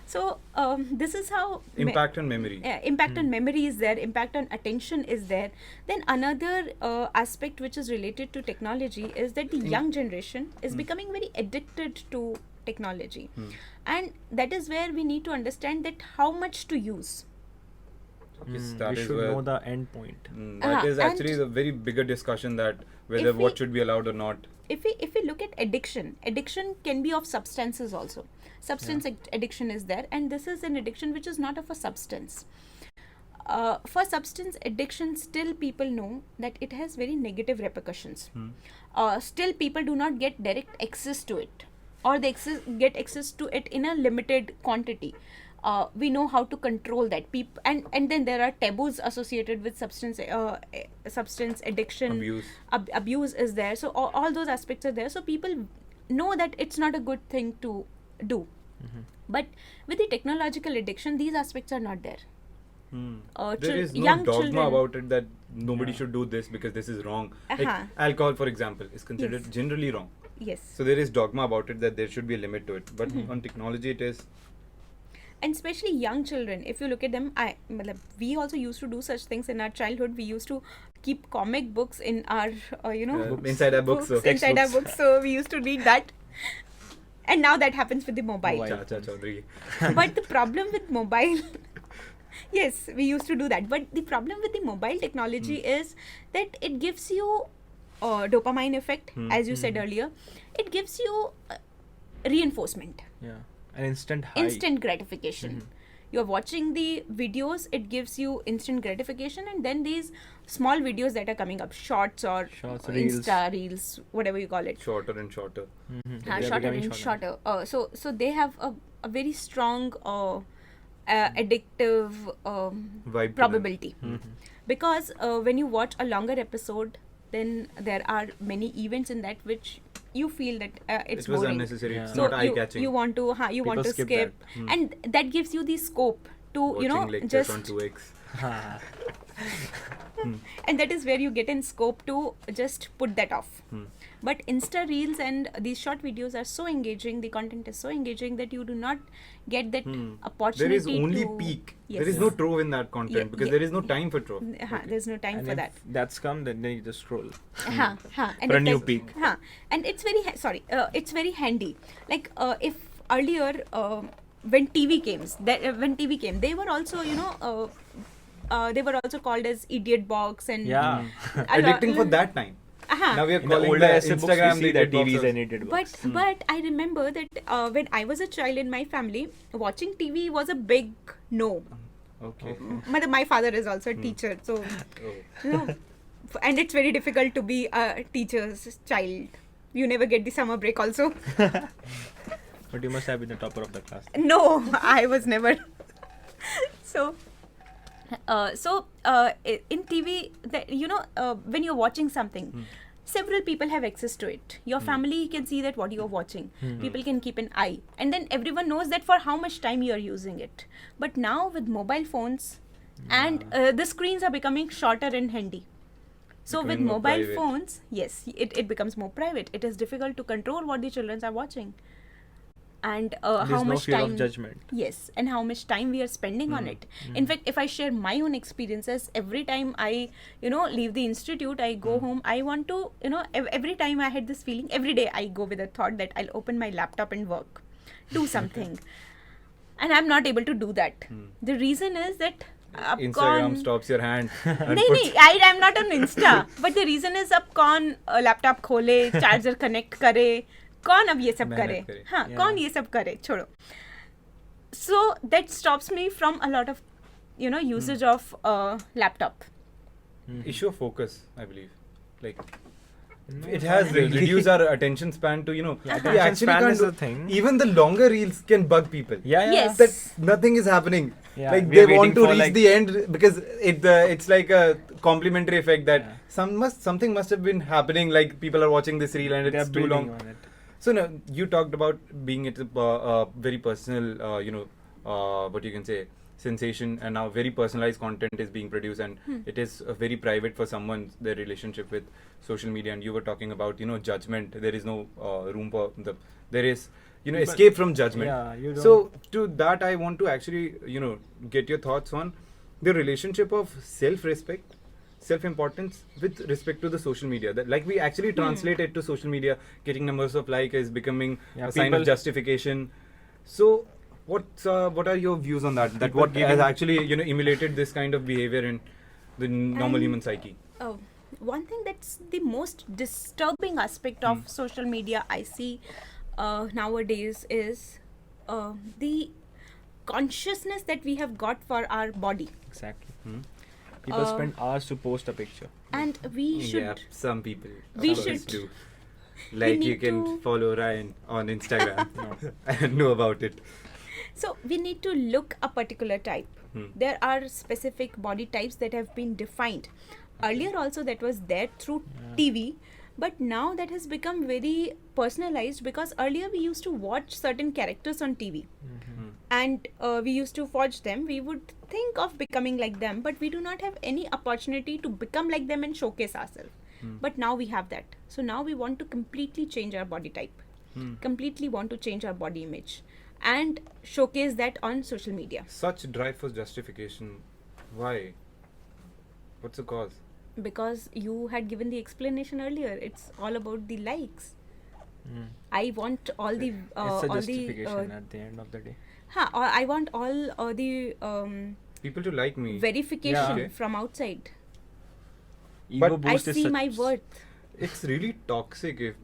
So this is how Impact on memory. Impact on memory is there. Impact on attention is there. Then another aspect which is related to technology is that the young generation is becoming very addicted to technology, and that is where we need to understand that how much to use. Okay, so we that is should where know the end point. that is actually and the very bigger discussion, that whether what should be allowed or not. If we look at addiction can be of substances also. Substance addiction is there, and this is an addiction which is not of a substance. For substance addiction, still people know that it has very negative repercussions. Still people do not get direct access to it, or they get access to it in a limited quantity. We know how to control that. And then there are taboos associated with substance addiction. Abuse. Abuse is there. So all those aspects are there. So people know that it's not a good thing to do. But with the technological addiction, these aspects are not there. There is no young dogma children, about it that nobody should do this because this is wrong. Like alcohol, for example, is considered generally wrong. Yes. So there is dogma about it that there should be a limit to it. But on technology, it is. And especially young children, if you look at them, we also used to do such things in our childhood. We used to keep comic books in our, inside our books. Inside our books. So we used to read that. And now that happens with the mobile. But the problem with mobile, yes, we used to do that. But the problem with the mobile technology is that it gives you dopamine effect, as you said earlier. It gives you reinforcement. Yeah. An instant high. Instant gratification. You're watching the videos, it gives you instant gratification, and then these small videos that are coming up, shorts or Insta reels, whatever you call it. Shorter and shorter. Shorter and shorter. So they have a very strong addictive Vibe probability. Because when you watch a longer episode, then there are many events in that which you feel that it's it was boring. unnecessary. It's So not eye-catching. you want to skip, and that gives you the scope to Watching just on 2x. and that is where you get in scope to just put that off. But Insta reels and these short videos are so engaging, the content is so engaging that you do not get that opportunity. There is only peak. Yes. There is no trove in that content because there is no time for trove. There's no time and for if that. That's come, then you just scroll. And For a new peak. And it's very it's very handy. Like if earlier when TV came, they were also they were also called as idiot box and Addicting for that time. Now we are calling older the essay books, Instagram we see the that idiot TVs box. and idiot box. But I remember that when I was a child in my family, watching TV was a big no. Okay. My father is also a teacher, so and it's very difficult to be a teacher's child. You never get the summer break also. But you must have been the topper of the class. No, I was never. So in TV, when you're watching something, several people have access to it. Your family can see that what you're watching. People can keep an eye, and then everyone knows that for how much time you're using it. But now with mobile phones, and the screens are becoming shorter and handy. So Becoming with more mobile private. phones, yes, it becomes more private. It is difficult to control what the children are watching, and There's how no much fear time. of judgment. Yes, and how much time we are spending on it. In fact, if I share my own experiences, every time I, leave the institute, I go home, I want to, every time I had this feeling, every day I go with a thought that I'll open my laptop and work, do something. And I'm not able to do that. The reason is that Instagram stops your hand. and नहीं puts- नहीं I'm not on Insta. But the reason is अब कौन laptop खोले, charger connect करे, कौन अब ये सब मेहनत करे, करे. हाँ Yeah. कौन ये सब करे, छोड़ो. So that stops me from a lot of usage of laptop. Issue of focus, I believe. Like No, it not has really. reduced our attention span to Yeah, we attention actually span can't is do- the thing. Even the longer reels can bug people. Yeah. Yes. That nothing is happening. Yeah, like we they are want waiting to for, reach like- the end because it's like a complementary effect that Yeah. something must have been happening. Like people are watching this reel and They are it's too building long. on it. So now you talked about being it a very personal, what you can say, sensation, and now very personalized content is being produced, and it is very private for someone, their relationship with social media. And you were talking about judgment. There is no room for there is But- escape from judgment. Yeah, you don't. So to that, I want to actually get your thoughts on the relationship of self-respect, self-importance with respect to the social media. That like we actually translate it to social media. Getting numbers of like is becoming Yeah, a sign of people- justification. So what are your views on that? That People what has giving- actually emulated this kind of behavior in the normal And- human psyche? One thing that's the most disturbing aspect of social media I see nowadays is the consciousness that we have got for our body, Exactly. Hmm? People Uh, spend hours to post a picture. and we should Yeah, some people. We of course should. do. Like you need can to- follow Ryan on Instagram and know about it. So we need to look a particular type. There are specific body types that have been defined. Earlier also that was there through TV, but now that has become very personalized because earlier we used to watch certain characters on TV and we used to watch them. We would think of becoming like them, but we do not have any opportunity to become like them and showcase ourselves. But now we have that. So now we want to completely change our body type, completely want to change our body image and showcase that on social media. Such drive for justification. Why? What's the cause? Because you had given the explanation earlier, it's all about the likes. I want all the It's a all the justification at the end of the day. I want all the People to like me. verification Yeah. from outside. Ego But I boost is see such- my worth. It's really toxic if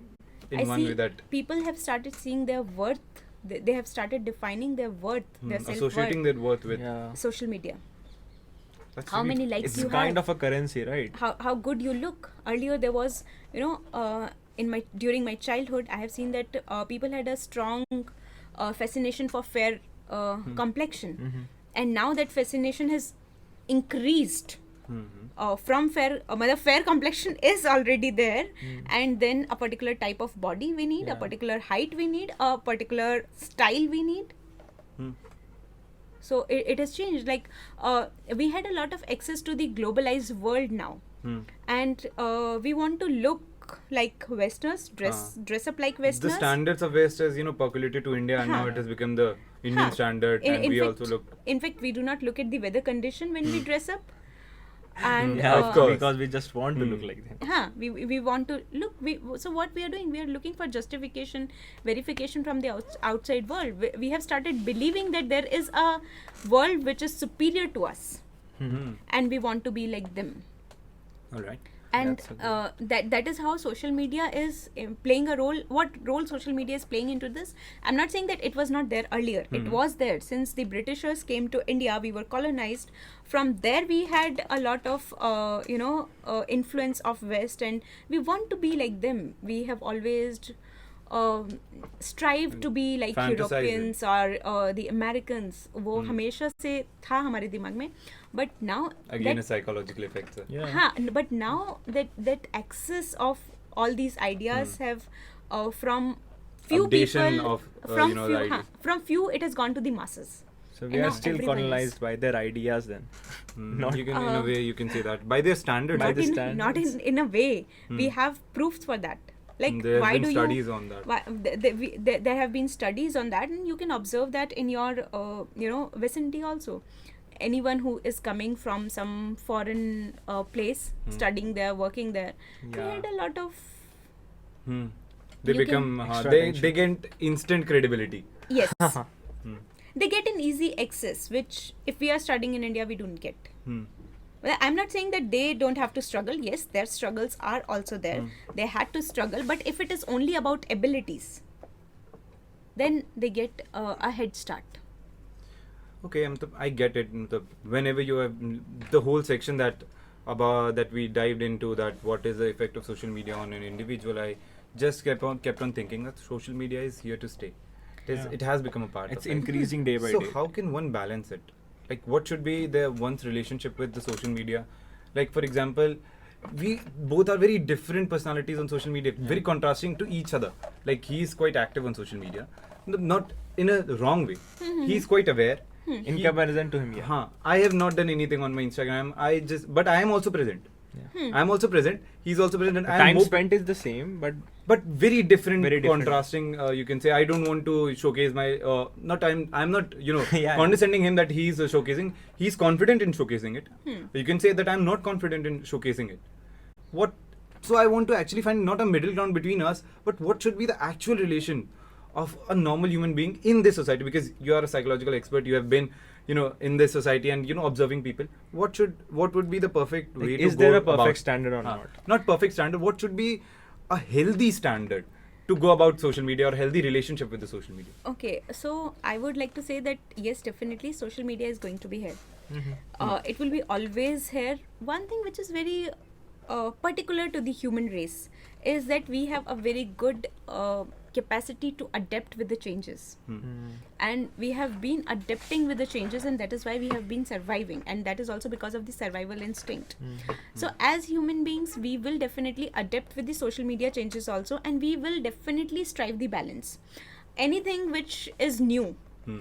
in I one see way that people have started seeing their worth. They have started defining their worth, their self-worth. associating their worth with. Yeah. Social media. That's How really many likes It's you kind have? of a currency, right? How good you look. Earlier there was, during my childhood, I have seen that people had a strong fascination for fair complexion, and now that fascination has increased. From fair, fair complexion is already there, and then a particular type of body we need, a Yeah. particular height we need, a particular style we need. So it has changed. Like we had a lot of access to the globalized world now, and we want to look like Westerners, dress up like the Westerners. standards of West has percolated to India, and now Huh. it has become the Indian Huh. standard, and we fact, also look. In fact, we do not look at the weather condition when we dress up, and Yeah, of course. because we just want to look like them. we want to look. So what we are doing, we are looking for justification, verification from the outside world. We have started believing that there is a world which is superior to us, and we want to be like them. All right. And That's that is how social media is playing a role. What role social media is playing into this? I'm not saying that it was not there earlier. It was there since the Britishers came to India. We were colonized. From there we had a lot of influence of West, and we want to be like them. We have always strive to be like Fantasize Europeans or the Americans. वो हमेशा से था हमारे दिमाग में. But now Again, a psychological effect, sir. Yeah. but now that access of all these ideas have from few Updation people of, from the few ideas. from few it has gone to the masses. So we And are now still everyone is. colonized by their ideas then. Not You can, in a way, you can say that by their standards. By Not the in, standards. not in a way. We have proofs for that. Like There why have do been you? studies on that. Why, there have been studies on that, and you can observe that in your vicinity also. Anyone who is coming from some foreign place, studying there, working there, they Yeah. had a lot of They You become Extra they attention. get instant credibility. yes. They get an easy access, which if we are studying in India, we don't get. Well, I'm not saying that they don't have to struggle. Yes, their struggles are also there. They had to struggle, but if it is only about abilities, then they get a head start. Okay, I get it. Whenever you have the whole section that we dived into, that what is the effect of social media on an individual, I just kept on thinking that social media is here to stay. It has become a part It's of life. increasing day by So day. how can one balance it? Like, what should be one's relationship with the social media? Like, for example, we both are very different personalities on social media, very contrasting to each other. Like, he's quite active on social media, not in a wrong way. He's quite aware. In comparison to him, yeah. I have not done anything on my Instagram. But I am also present. I am also present. He's also present. And The I am time more spent is the same, but very different, Very different. contrasting. You can say I don't want to showcase my. I'm not. Yeah. Condescending him that he's showcasing. He's confident in showcasing it. You can say that I'm not confident in showcasing it. So I want to actually find not a middle ground between us, but what should be the actual relation of a normal human being in this society? Because you are a psychological expert. You have been, in this society and observing people. What would be the perfect way like, to is go there a about- perfect standard or not? Not perfect standard. What should be a healthy standard to go about social media, or healthy relationship with the social media? Okay, so I would like to say that yes, definitely social media is going to be here. It will be always here. One thing which is very particular to the human race is that we have a very good capacity to adapt with the changes. And we have been adapting with the changes, and that is why we have been surviving, and that is also because of the survival instinct. So as human beings, we will definitely adapt with the social media changes also, and we will definitely strive the balance. Anything which is new,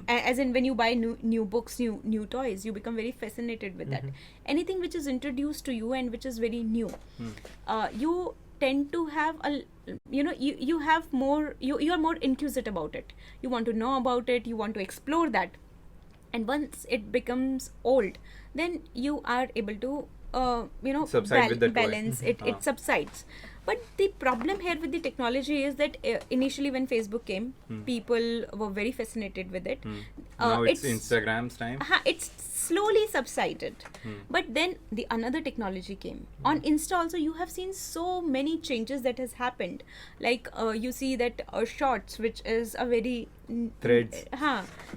as in when you buy new books, new toys, you become very fascinated with that. Anything which is introduced to you and which is very new, you tend to have you have more, you are more inquisitive about it. You want to know about it, you want to explore that, and once it becomes old, then you are able to Subside with that toy. balance it subsides. But the problem here with the technology is that initially when Facebook came, people were very fascinated with it. Now it's Instagram's time. It's slowly subsided. But then the another technology came. On Insta also you have seen so many changes that has happened. Like you see that Shorts, which is a very Threads.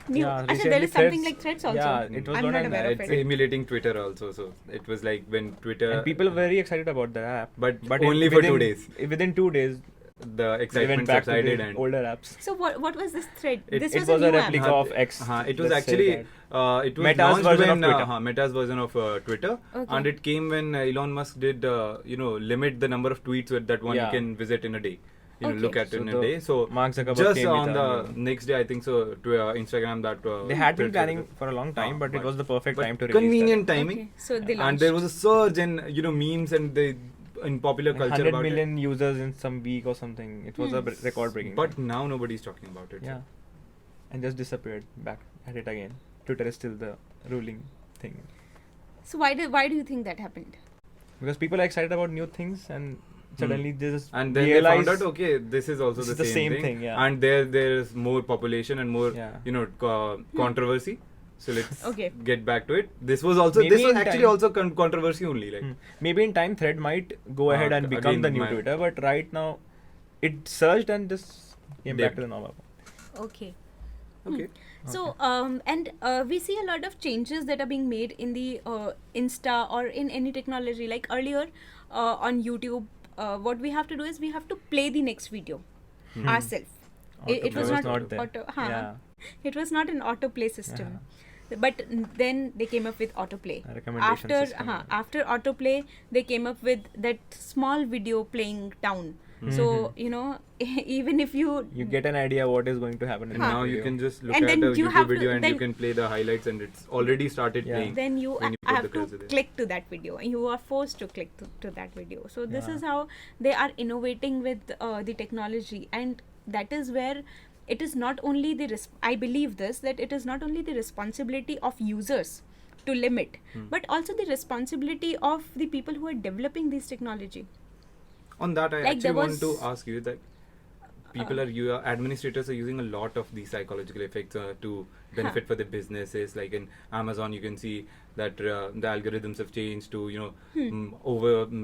New. Yeah, Achha, recently there is something Threads- like Threads also. yeah, it was I'm not not an aware of It's it. emulating Twitter also. So it was like when Twitter. and people were very excited about the app. But in- only for within- 2 days. Within 2 days, The they excitement went back to subsided the and older apps. So what was this thread? It- This it was was a a new replica app. of X. It was let's say actually that. it was Meta's launched version of when Twitter. Meta's version of Twitter, Okay. and it came when Elon Musk did limit the number of tweets that one Yeah. can visit in a day. Okay. Look at So in a the day. So Mark Zuckerberg just came on with the a- next day, I think so. To Instagram that They had been Twitter- planning for a long time, but it was the perfect but time to release convenient that. timing. Okay, so they And there was a surge in memes and in popular Like culture 100 about million users in some week or something. It was a record breaking. it. But now nobody's talking about it. yeah, and just disappeared back at it again. Twitter is still the ruling thing So why do you think that happened? because people are excited about new things and suddenly they just And then realize they found out, okay, this is also this the is same thing. yeah. And there's more population and more, Yeah. controversy. So let's Okay. get back to it. This was Maybe in actually time- also controversy only. Like, Maybe in time Thread might go ahead and become again, the new my- Twitter, but right now it surged and just came back Dipped. to the normal. Okay. okay. So and we see a lot of changes that are being made in the Insta or in any technology. Like earlier on YouTube, what we have to do is we have to play the next video. ourselves. It was Autoplay not there. auto. Yeah. It was not an autoplay system. But then they came up with autoplay. A recommendation system. After autoplay, they came up with that small video playing down. So, even if you get an idea what is going to happen in And the now video. you can just look And at then a you YouTube have to- video and you then- can play the highlights and it's already started playing. then you when you put have the to cursor there. click to that video. You are forced to click to that video. So this Yeah. is how they are innovating with the technology, and that is where it is not only I believe that it is not only the responsibility of users to limit, but also the responsibility of the people who are developing this technology. On that, I Like actually there want to was- ask you that administrators are using a lot of these psychological effects to benefit for their businesses. Like in Amazon, you can see that the algorithms have changed to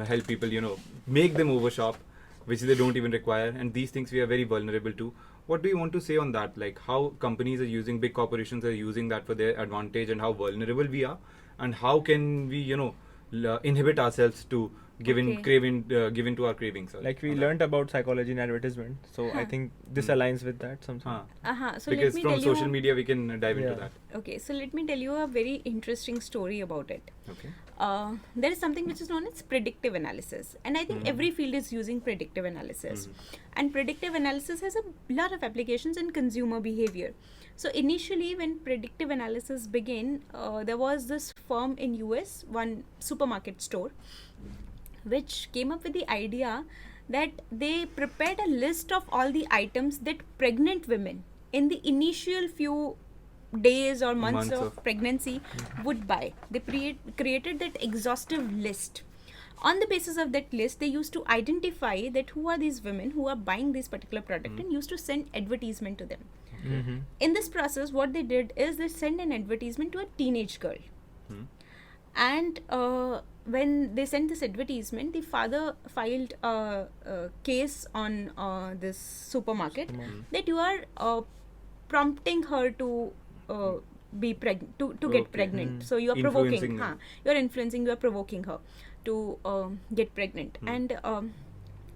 help people make them overshop, which they don't even require. And these things we are very vulnerable to. What do you want to say on that? Like how companies are using, big corporations are using that for their advantage, and how vulnerable we are, and how can we inhibit ourselves to give in to our cravings. Like we learnt about psychology in advertisement, so I think this aligns with that somehow. So because let me from tell social you, media we can dive into Yeah. that. Okay, so let me tell you a very interesting story about it. Okay. There is something which is known as predictive analysis, and I think every field is using predictive analysis. And predictive analysis has a lot of applications in consumer behavior. So initially, when predictive analysis began, there was this firm in US, one supermarket store, which came up with the idea that they prepared a list of all the items that pregnant women in the initial few days or months of pregnancy would buy. They created that exhaustive list. On the basis of that list, they used to identify that who are these women who are buying this particular product and used to send advertisement to them. In this process, what they did is they sent an advertisement to a teenage girl. And when they sent this advertisement, the father filed a case on this supermarket that you are prompting her to be pregnant, to get pregnant. So you are provoking her. You are influencing, you are provoking her to get pregnant. And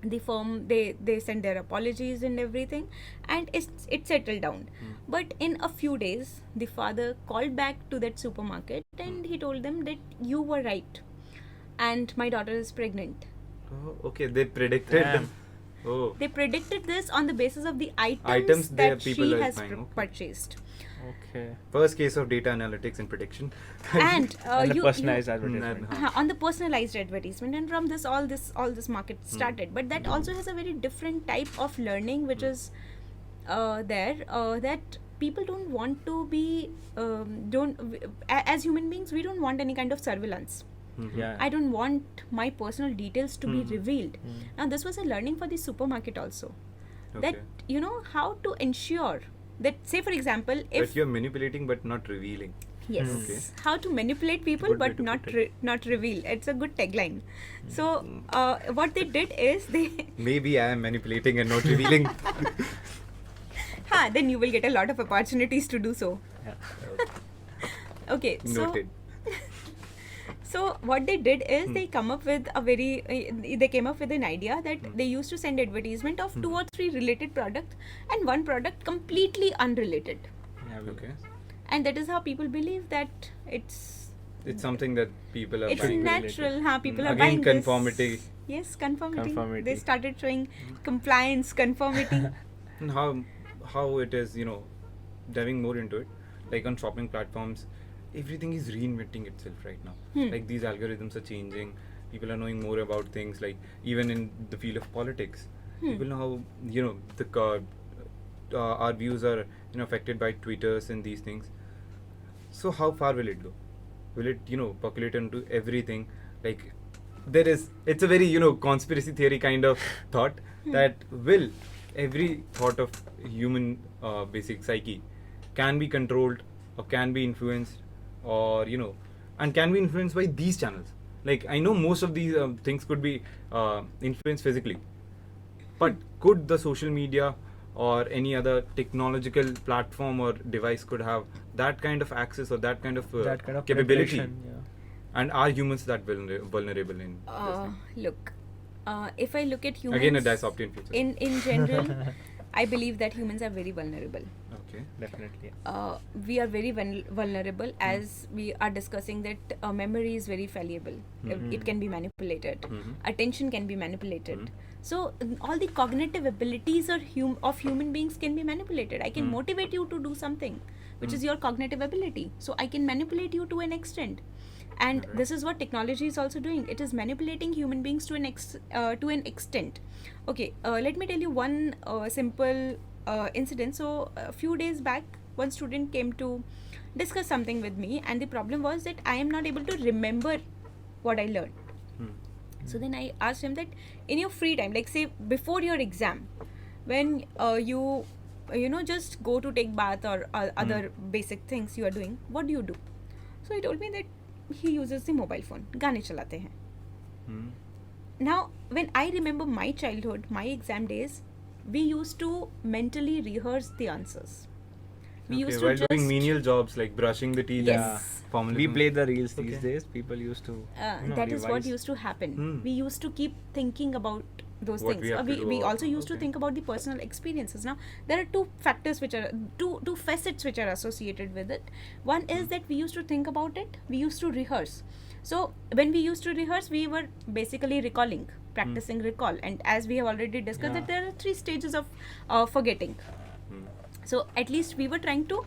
the firm, they sent their apologies and everything, and it settled down. But in a few days, the father called back to that supermarket and he told them that you were right and my daughter is pregnant. Oh, okay, they predicted. Damn. Oh. They predicted this on the basis of the items Items that people she are has buying, okay. purchased. Okay. First case of data analytics and prediction. And And the you personalized advertisement. on the personalized advertisement, and from this all this market started. But that also has a very different type of learning which is there, that people don't want to be as human beings, we don't want any kind of surveillance. Yeah. I don't want my personal details to be revealed. Now this was a learning for the supermarket also, that how to ensure that, say for example, if But you're manipulating but not revealing. yes, Okay. how to manipulate people Good way but to not put it. not reveal. It's a good tagline. So what they did is they Maybe I am manipulating and not revealing. then you will get a lot of opportunities to do so. Okay, Noted. so what they did is they came up with an idea that they used to send advertisement of 2 or 3 related products and one product completely unrelated. Yeah, Okay. And that is how people believe that it's something that people are buying. natural. People are Again, buying this. conformity. Yes, conformity. Conformity. They started showing compliance, conformity. And how it is, diving more into it, like on shopping platforms, everything is reinventing itself right now. Like these algorithms are changing, people are knowing more about things, like even in the field of politics, people know how our views are affected by Twitters and these things. So how far will it go? Will it percolate into everything? Like it's a very conspiracy theory kind of thought that will every thought of human basic psyche can be controlled or can be influenced, or and can be influenced by these channels. Like I know most of these things could be influenced physically, but could the social media or any other technological platform or device could have that kind of access or that kind of capability? penetration, yeah. And are humans that vulnerable in this thing? Look, if I look at humans Again, a dystopian future. in general, I believe that humans are very vulnerable. Okay. Definitely. We are very vulnerable as we are discussing that memory is very fallible. It can be manipulated. Attention can be manipulated. So all the cognitive abilities of human beings can be manipulated. I can motivate you to do something, which is your cognitive ability. So I can manipulate you to an extent. And this is what technology is also doing. It is manipulating human beings to an extent. Okay, let me tell you one simple incident. So a few days back, one student came to discuss something with me, and the problem was that I am not able to remember what I learned. So then I asked him that in your free time, like say before your exam, when you just go to take bath or other basic things you are doing, what do you do? So he told me that he uses the mobile phone. गाने चलाते हैं. Now, when I remember my childhood, my exam days, we used to mentally rehearse the answers. We used to while just doing menial jobs like brushing the teeth Yes. and formalism. We play the reels these days. People used to. that is what revise. used to happen. We used to keep thinking about those What things. we have to do We or- also used to think about the personal experiences. Now there are two factors which are two facets which are associated with it. One is that we used to think about it. We used to rehearse. So when we used to rehearse, we were basically recalling, practicing recall. And as we have already discussed, that there are 3 stages of forgetting. So at least we were trying to,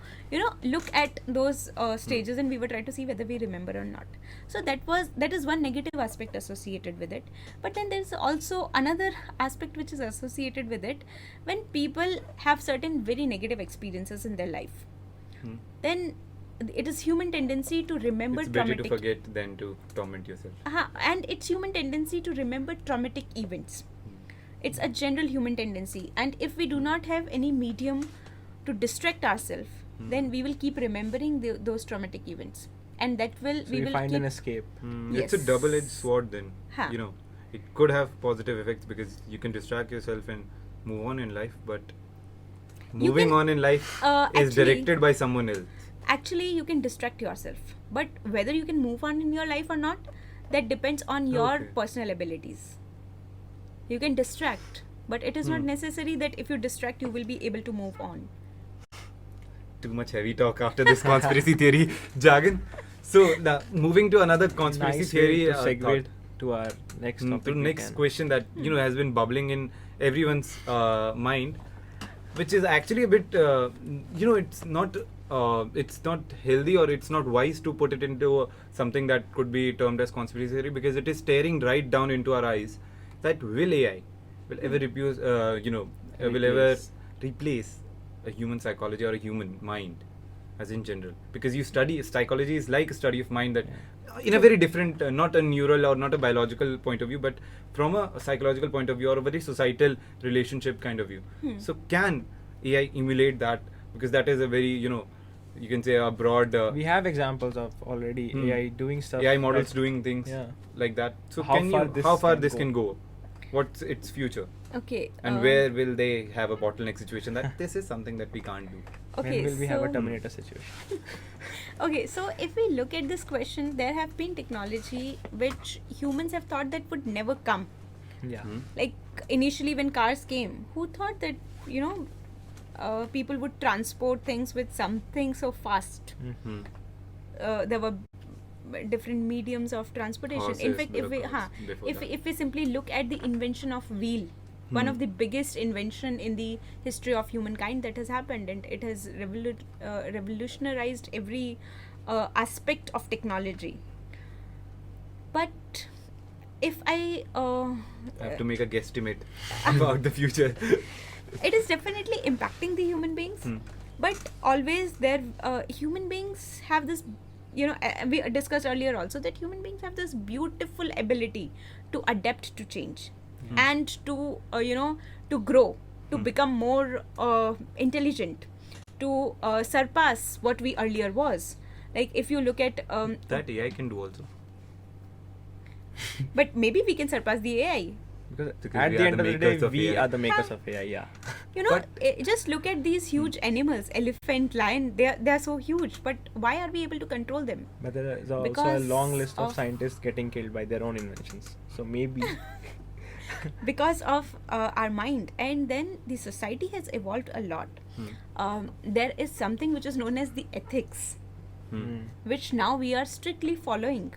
look at those stages, and we were trying to see whether we remember or not. So that is one negative aspect associated with it. But then there's also another aspect which is associated with it. When people have certain very negative experiences in their life, then it is human tendency to remember It's better to traumatic. forget than to torment yourself. And it's human tendency to remember traumatic events. It's a general human tendency, and if we do not have any medium to distract ourselves, then we will keep remembering those traumatic events, and that will So we you will find keep an escape. It's a Yes. double-edged sword then. Ha. It could have positive effects because you can distract yourself and move on in life, but moving can- on in life is actually- directed by someone else. Actually, you can distract yourself, but whether you can move on in your life or not, that depends on your Okay. personal abilities. You can distract, but it is not necessary that if you distract, you will be able to move on. Too much heavy talk after this conspiracy theory jargon. So, moving to another conspiracy Nice theory way to segue thought. to our next topic. To the we next can- question that has been bubbling in everyone's mind, which is actually a bit it's not healthy, or it's not wise to put it into something that could be termed as conspiracy theory, because it is staring right down into our eyes that will AI ever replace a human psychology or a human mind as in general, because you study psychology is like a study of mind that in a very different not a neural or not a biological point of view, but from a psychological point of view or a very societal relationship kind of view. So can AI emulate that? Because that is a very you can say a broad We have examples of already AI doing stuff. AI models like- doing things Yeah. like that. So How far this can can go? What's its future? Okay. And where will they have a bottleneck situation that this is something that we can't do? Okay, When will we have a so- Terminator situation? Okay, so if we look at this question, there have been technology which humans have thought that would never come. Yeah. Like initially when cars came, who thought that people would transport things with something so fast? There were different mediums of transportation. In Horses, fact, if we miracles before that. if we simply look at the invention of wheel, one of the biggest invention in the history of humankind that has happened, and it has revolutionized every aspect of technology. But if I I have to make a guesstimate about the future. it is definitely impacting the human beings, but always human beings have this we discussed earlier also that human beings have this beautiful ability to adapt to change and to to grow, to become more intelligent, to surpass what we earlier was. Like if you look at That AI can do also. but maybe we can surpass the AI. Because Because at we the are end the of the makers day, of we AI. are the makers of AI. Yeah. But- Just look at these huge animals, elephant, lion. They are so huge, but why are we able to control them? But there is also a Because long list of of- scientists getting killed by their own inventions. So maybe because of our mind. And then the society has evolved a lot. There is something which is known as the ethics, which now we are strictly following,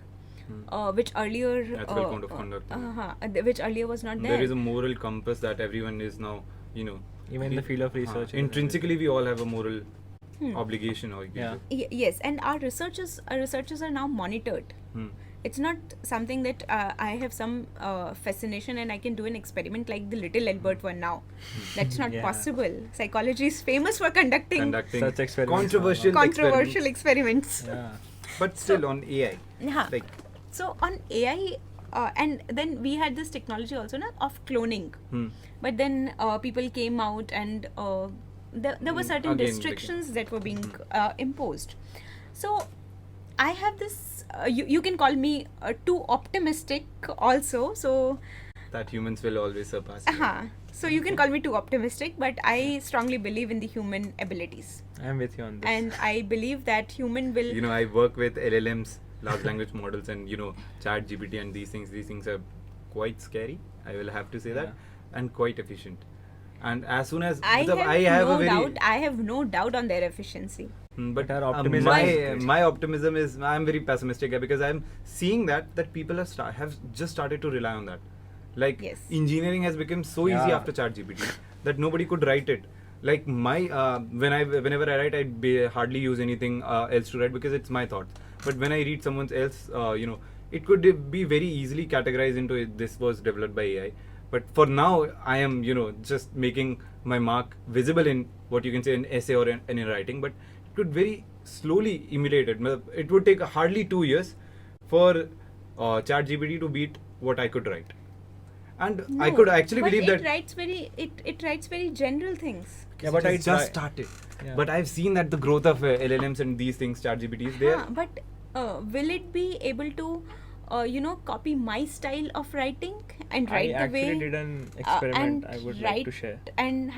which earlier Ethical code of conduct. which earlier was not there. There is a moral compass that everyone is now, Even in the field of research. intrinsically we all have a moral obligation or Yeah. Yes, and our researchers are now monitored. It's not something that I have some fascination and I can do an experiment like the little Albert one now. That's not Yeah. possible. Psychology is famous for conducting Such experiments. controversial experiments. Yeah. But still on AI. Yeah. Like, So on AI, and then we had this technology also of cloning. But then people came out and there were certain Again, restrictions that were being imposed. So I have this, you can call me too optimistic also. So that humans will always surpass you. so you can call me too optimistic, but I strongly believe in the human abilities. I'm with you on this. And I believe that human will... I work with LLMs, large language models, and chat GPT and these things are quite scary, I will have to say that, and quite efficient. And as soon as I have no doubt on their efficiency. But our optimism is my optimism is, I'm very pessimistic because I'm seeing that people have just started to rely on that. Like, Yes. engineering has become so easy after ChatGPT that nobody could write it. Like whenever I write, I hardly use anything else to write because it's my thoughts. But when I read someone else, it could be very easily categorized into this was developed by AI. But for now, I am just making my mark visible in what you can say an essay or in writing. But it could very slowly emulate it. It would take hardly 2 years for ChatGPT to beat what I could write. And I could actually believe that it writes very general things. Yeah, but it's just started. Yeah. But I've seen that the growth of LLMs and these things, ChatGPT is there. But will it be able to copy my style of writing and write I the way... actually did an experiment I would like to share. And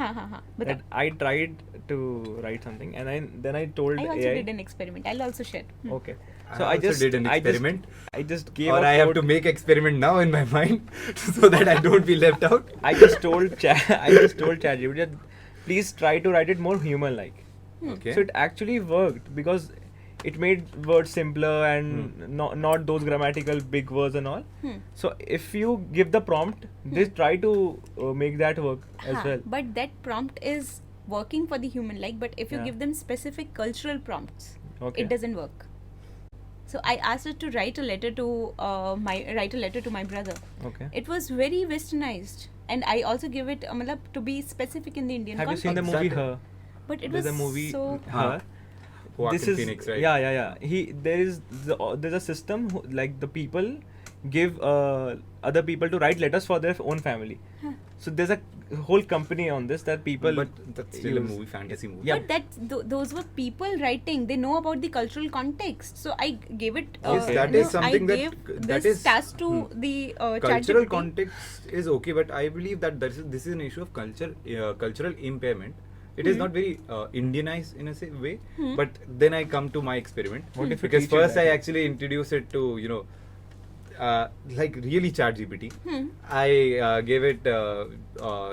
That I tried to write something and then I told I also AI. did an experiment. I'll also share. Okay. I So also did an experiment. I just gave Or a I have code. to make experiment now in my mind so that I don't be left out. I just told ChatGPT that please try to write it more human-like. Okay. So it actually worked because it made words simpler and not those grammatical big words and all. So if you give the prompt, they try to make that work as well. But that prompt is working for the human like, but if you Yeah. give them specific cultural prompts, Okay. it doesn't work. So I asked it to write a letter to my brother. Okay. It was very westernized, and I also give it to be specific in the Indian Have you context. seen the movie Exactly. Her? But it There's was a movie so... Her. Joaquin This is Phoenix, right? yeah. There's a system like the people give other people to write letters for their own family. So there's a whole company on this that people. But that's still a use. movie, fantasy movie. Yeah. But those were people writing. They know about the cultural context. So I gave it. Yes, that is something I that gave that this is task to the cultural ChatGPT. context is okay, but I believe that this is an issue of cultural impairment. It is not very Indianized in a way. But then I come to my experiment What if you because teach it first that I way? actually introduced it to like really ChatGPT. I gave it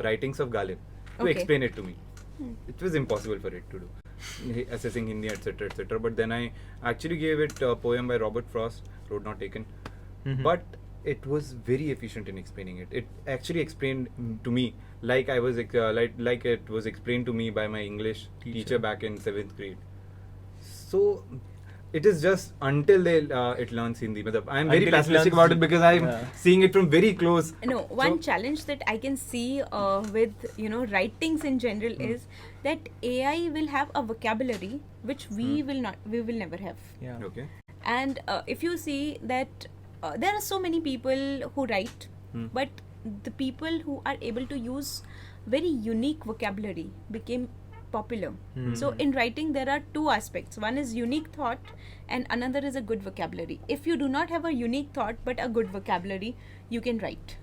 writings of Ghalib to Okay. explain it to me. It was impossible for it to do, assessing Hindi, etc., etc. But then I actually gave it a poem by Robert Frost, Road Not Taken. But it was very efficient in explaining it. It actually explained to me like I was like it was explained to me by my English teacher back in 7th grade. So it is just until it learns Hindi. I'm very Until it pessimistic learns- about it because I'm Yeah. seeing it from very close. No, one challenge that I can see with writings in general is that AI will have a vocabulary which we will never have. Yeah. Okay. And if you see that there are so many people who write, but the people who are able to use very unique vocabulary became popular. So in writing there are two aspects. One is unique thought and another is a good vocabulary. If you do not have a unique thought but a good vocabulary, you can write.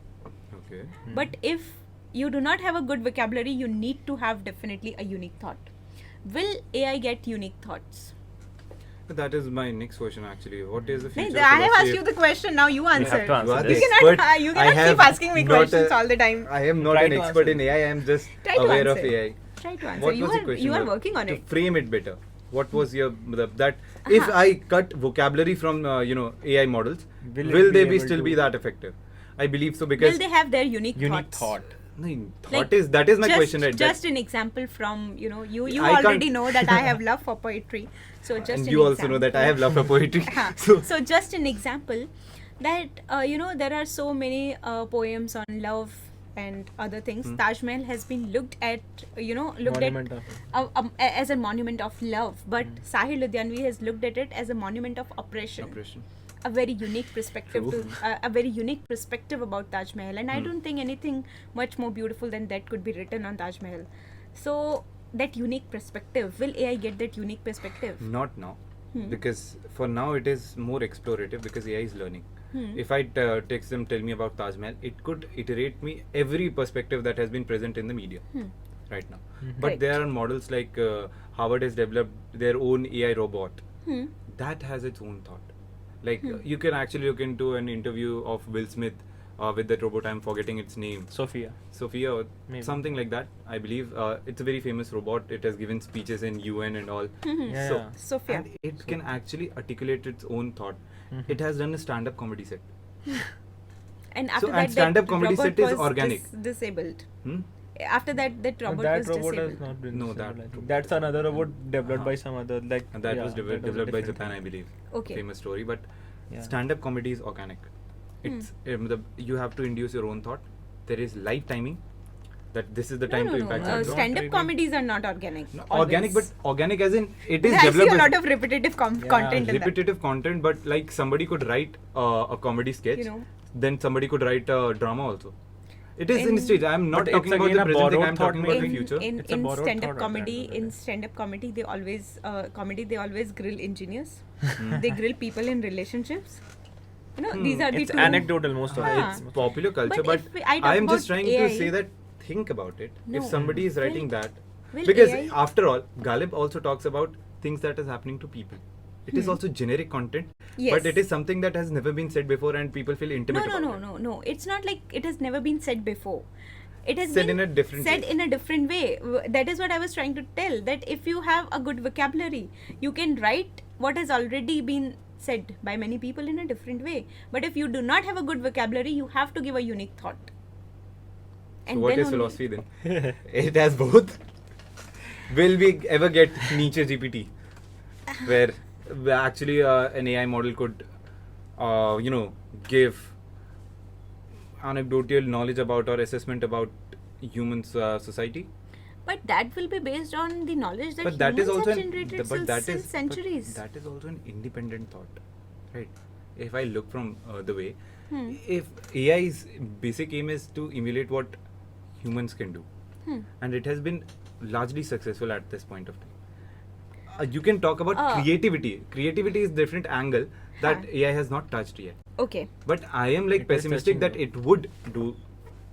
Okay. But if you do not have a good vocabulary, you need to have definitely a unique thought. Will AI get unique thoughts? That is my next question actually. What is the No, future I have asked philosophy? you the question. Now you answer. have to answer You are this. the You cannot, expert. you I cannot have keep asking me not questions a- all the time. I am not Try an to expert answer in AI. I am just Try to aware of answer. AI. Try to answer. What You was the are question? you are though? working on To it. frame it better. What was your that if I cut vocabulary from AI models, Will it will be they be able still to- be that effective? I believe so because Will they have their unique Unique thoughts? thought. No, Like, that is my just, question, right? Just an example from you I can't- already know that I have love for poetry. So just and an you also know that I have love for poetry. so, so just an example that there are so many poems on love and other things. Taj Mahal has been looked at Monument of it. as a monument of love, but Sahil Ludhianvi has looked at it as a monument of oppression. Oppression. A very unique perspective True. a very unique perspective about Taj Mahal, and I don't think anything much more beautiful than that could be written on Taj Mahal. So that unique perspective, will AI get that unique perspective? Not now, because for now it is more explorative because AI is learning. If I text them, tell me about Taj Mahal, it could iterate me every perspective that has been present in the media right now. But Right. there are models like Harvard has developed their own AI robot that has its own thought. Like you can actually look into an interview of Will Smith with that robot. I'm forgetting its name. Sophia. Sophia or Maybe. something like that, I believe. It's a very famous robot. It has given speeches in UN and all. Yeah, So, yeah. Sophia. and it can actually articulate its own thought. It has done a stand-up comedy set. And after So, that, and stand-up that comedy robot set is was organic. disabled. Hmm? After that, that robot that was robot disabled. has not been No, disabled, that I think. robot That's has another not. robot developed by some other And that was a developed by different Japan, thing. I believe. Okay. Famous story. But Yeah. stand-up comedy is organic. It's you have to induce your own thought. There is live timing. That this is the time to impact. no. something. Stand-up really. comedies are not organic. No, always. organic, but organic as in it is I see developed. a by- lot of repetitive content in repetitive content, but like somebody could write a comedy sketch, You know. then somebody could write a drama also. It is in In- stage. I'm not But talking it's about again the a present thing. borrowed I'm thought talking about the maybe. future. It's a In borrowed stand-up thought at the end comedy, of the in day. stand-up comedy, they always grill engineers. They grill people in relationships. These are the It's two. anecdotal most of Ah. It's popular culture, But but if I talk I'm just about trying AI, to say that think about it. No. If somebody is writing Will- that, will because AI after all, Galib also talks about things that is happening to people. It is also generic content, Yes. but it is something that has never been said before, and people feel intimate about it. No. It's not like it has never been said before. It has Said been in a different said way. in a different way. That is what I was trying to tell. That if you have a good vocabulary, you can write what has already been said by many people in a different way. But if you do not have a good vocabulary, you have to give a unique thought. So what then is only- philosophy then? It has both. Will we ever get Nietzsche GPT, where actually an AI model could, give anecdotal knowledge about or assessment about human society? But that will be based on the knowledge that But that is humans also have an, generated but that since is centuries. But that is also an independent thought, right? If I look from the way, if AI's basic aim is to emulate what humans can do, and it has been largely successful at this point of time. You can talk about creativity. Creativity is different angle that AI has not touched yet. Okay. But I am like It is pessimistic touching that though. it would do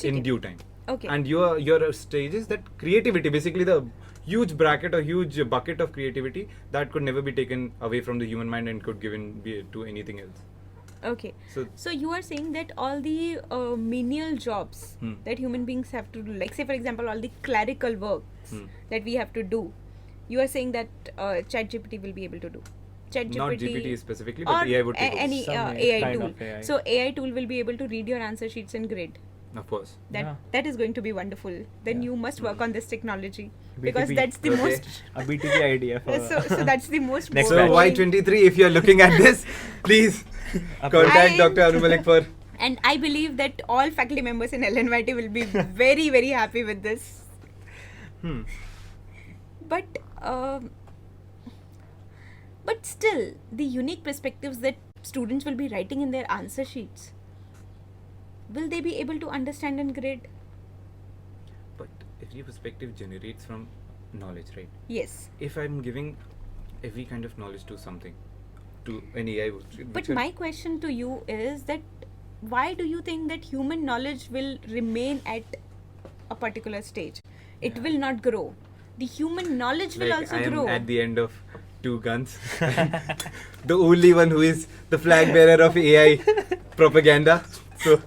in Okay. due time. Okay. And your stage is that creativity, basically the huge bracket or huge bucket of creativity that could never be taken away from the human mind and could given be to anything else. Okay. So- So you are saying that all the menial jobs Hmm. that human beings have to do, like say for example all the clerical works that we have to do, you are saying that ChatGPT will be able to do. ChatGPT Not GPT specifically, but or AI would take over. any Some AI kind tool. of AI. So AI tool will be able to read your answer sheets and grade. Of course. That is going to be wonderful. Then Yeah. you must work on this technology because BTP. that's the Okay. most. A BTP idea for So that's the most. Next So batch. boring- Y23, if you're looking at this, please contact I- Dr. Malik for. And I believe that all faculty members in LNYT will be very, very happy with this. Hmm. But still, the unique perspectives that students will be writing in their answer sheets, will they be able to understand and grade? But every perspective generates from knowledge, right? Yes. If I'm giving every kind of knowledge to something, to an AI, But my question to you is that why do you think that human knowledge will remain at a particular stage? It Yeah. will not grow. The human knowledge will like also I am grow. at the end of 2 guns. The only one who is the flag bearer of AI propaganda. So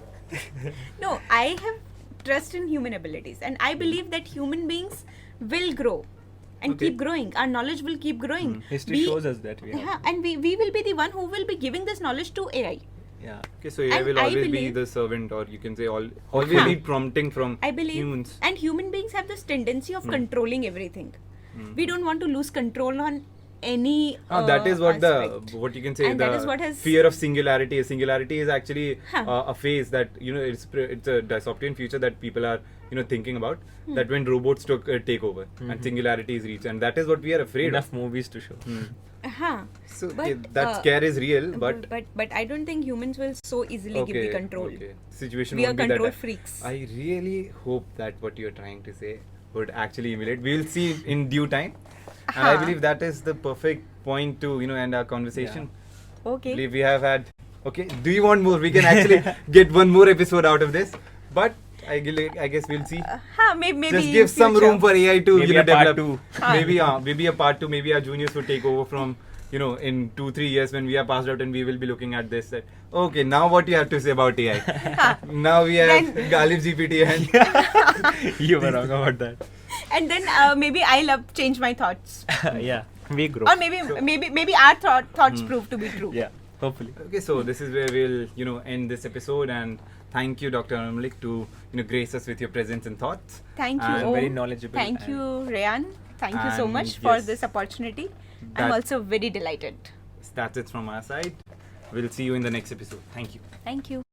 No, I have trust in human abilities, and I believe that human beings will grow and Okay. keep growing. Our knowledge will keep growing. History shows us that we have. Yeah, and we will be the one who will be giving this knowledge to AI. Yeah. okay, so AI And will I always be believe- the servant, or you can say always Huh. be prompting from I believe, humans. and human beings have this tendency of controlling everything. We don't want to lose control on any. That is what aspect. what you can say And the that is what has- fear of singularity. Singularity is actually Huh. a phase that it's a dystopian future that people are thinking about. That when robots take over and singularity is reached, and that is what we are afraid Enough of. movies to show. Huh. So But, yeah, that scare is real, but but I don't think humans will so easily give the control. Okay. Situation We are won't be that control bad. freaks. I really hope that what you're trying to say would actually emulate. We'll see in due time, and I Huh. believe that is the perfect point to end our conversation. Okay. Believe we have had. Okay, do you want more? We can actually get one more episode out of this, but I guess we'll see. Maybe Just in give some future. room for AI to Maybe a part develop. two. Maybe a part 2. Maybe our juniors will take over from in 2-3 years when we are passed out, and we will be looking at this. Okay, now what you have to say about AI? Now we have Galib GPT and You were wrong about that. And then maybe I'll change my thoughts, Yeah. We grow. or maybe our thoughts prove to be true. Yeah. Hopefully. Okay, so this is where we'll end this episode, and thank you, Dr. Malik, to grace us with your presence and thoughts. Thank you. And Om. very knowledgeable Thank and- you, Rayan. Thank you so And much for yes, this opportunity. that- I'm also very delighted. That's it from our side. We'll see you in the next episode. Thank you. Thank you.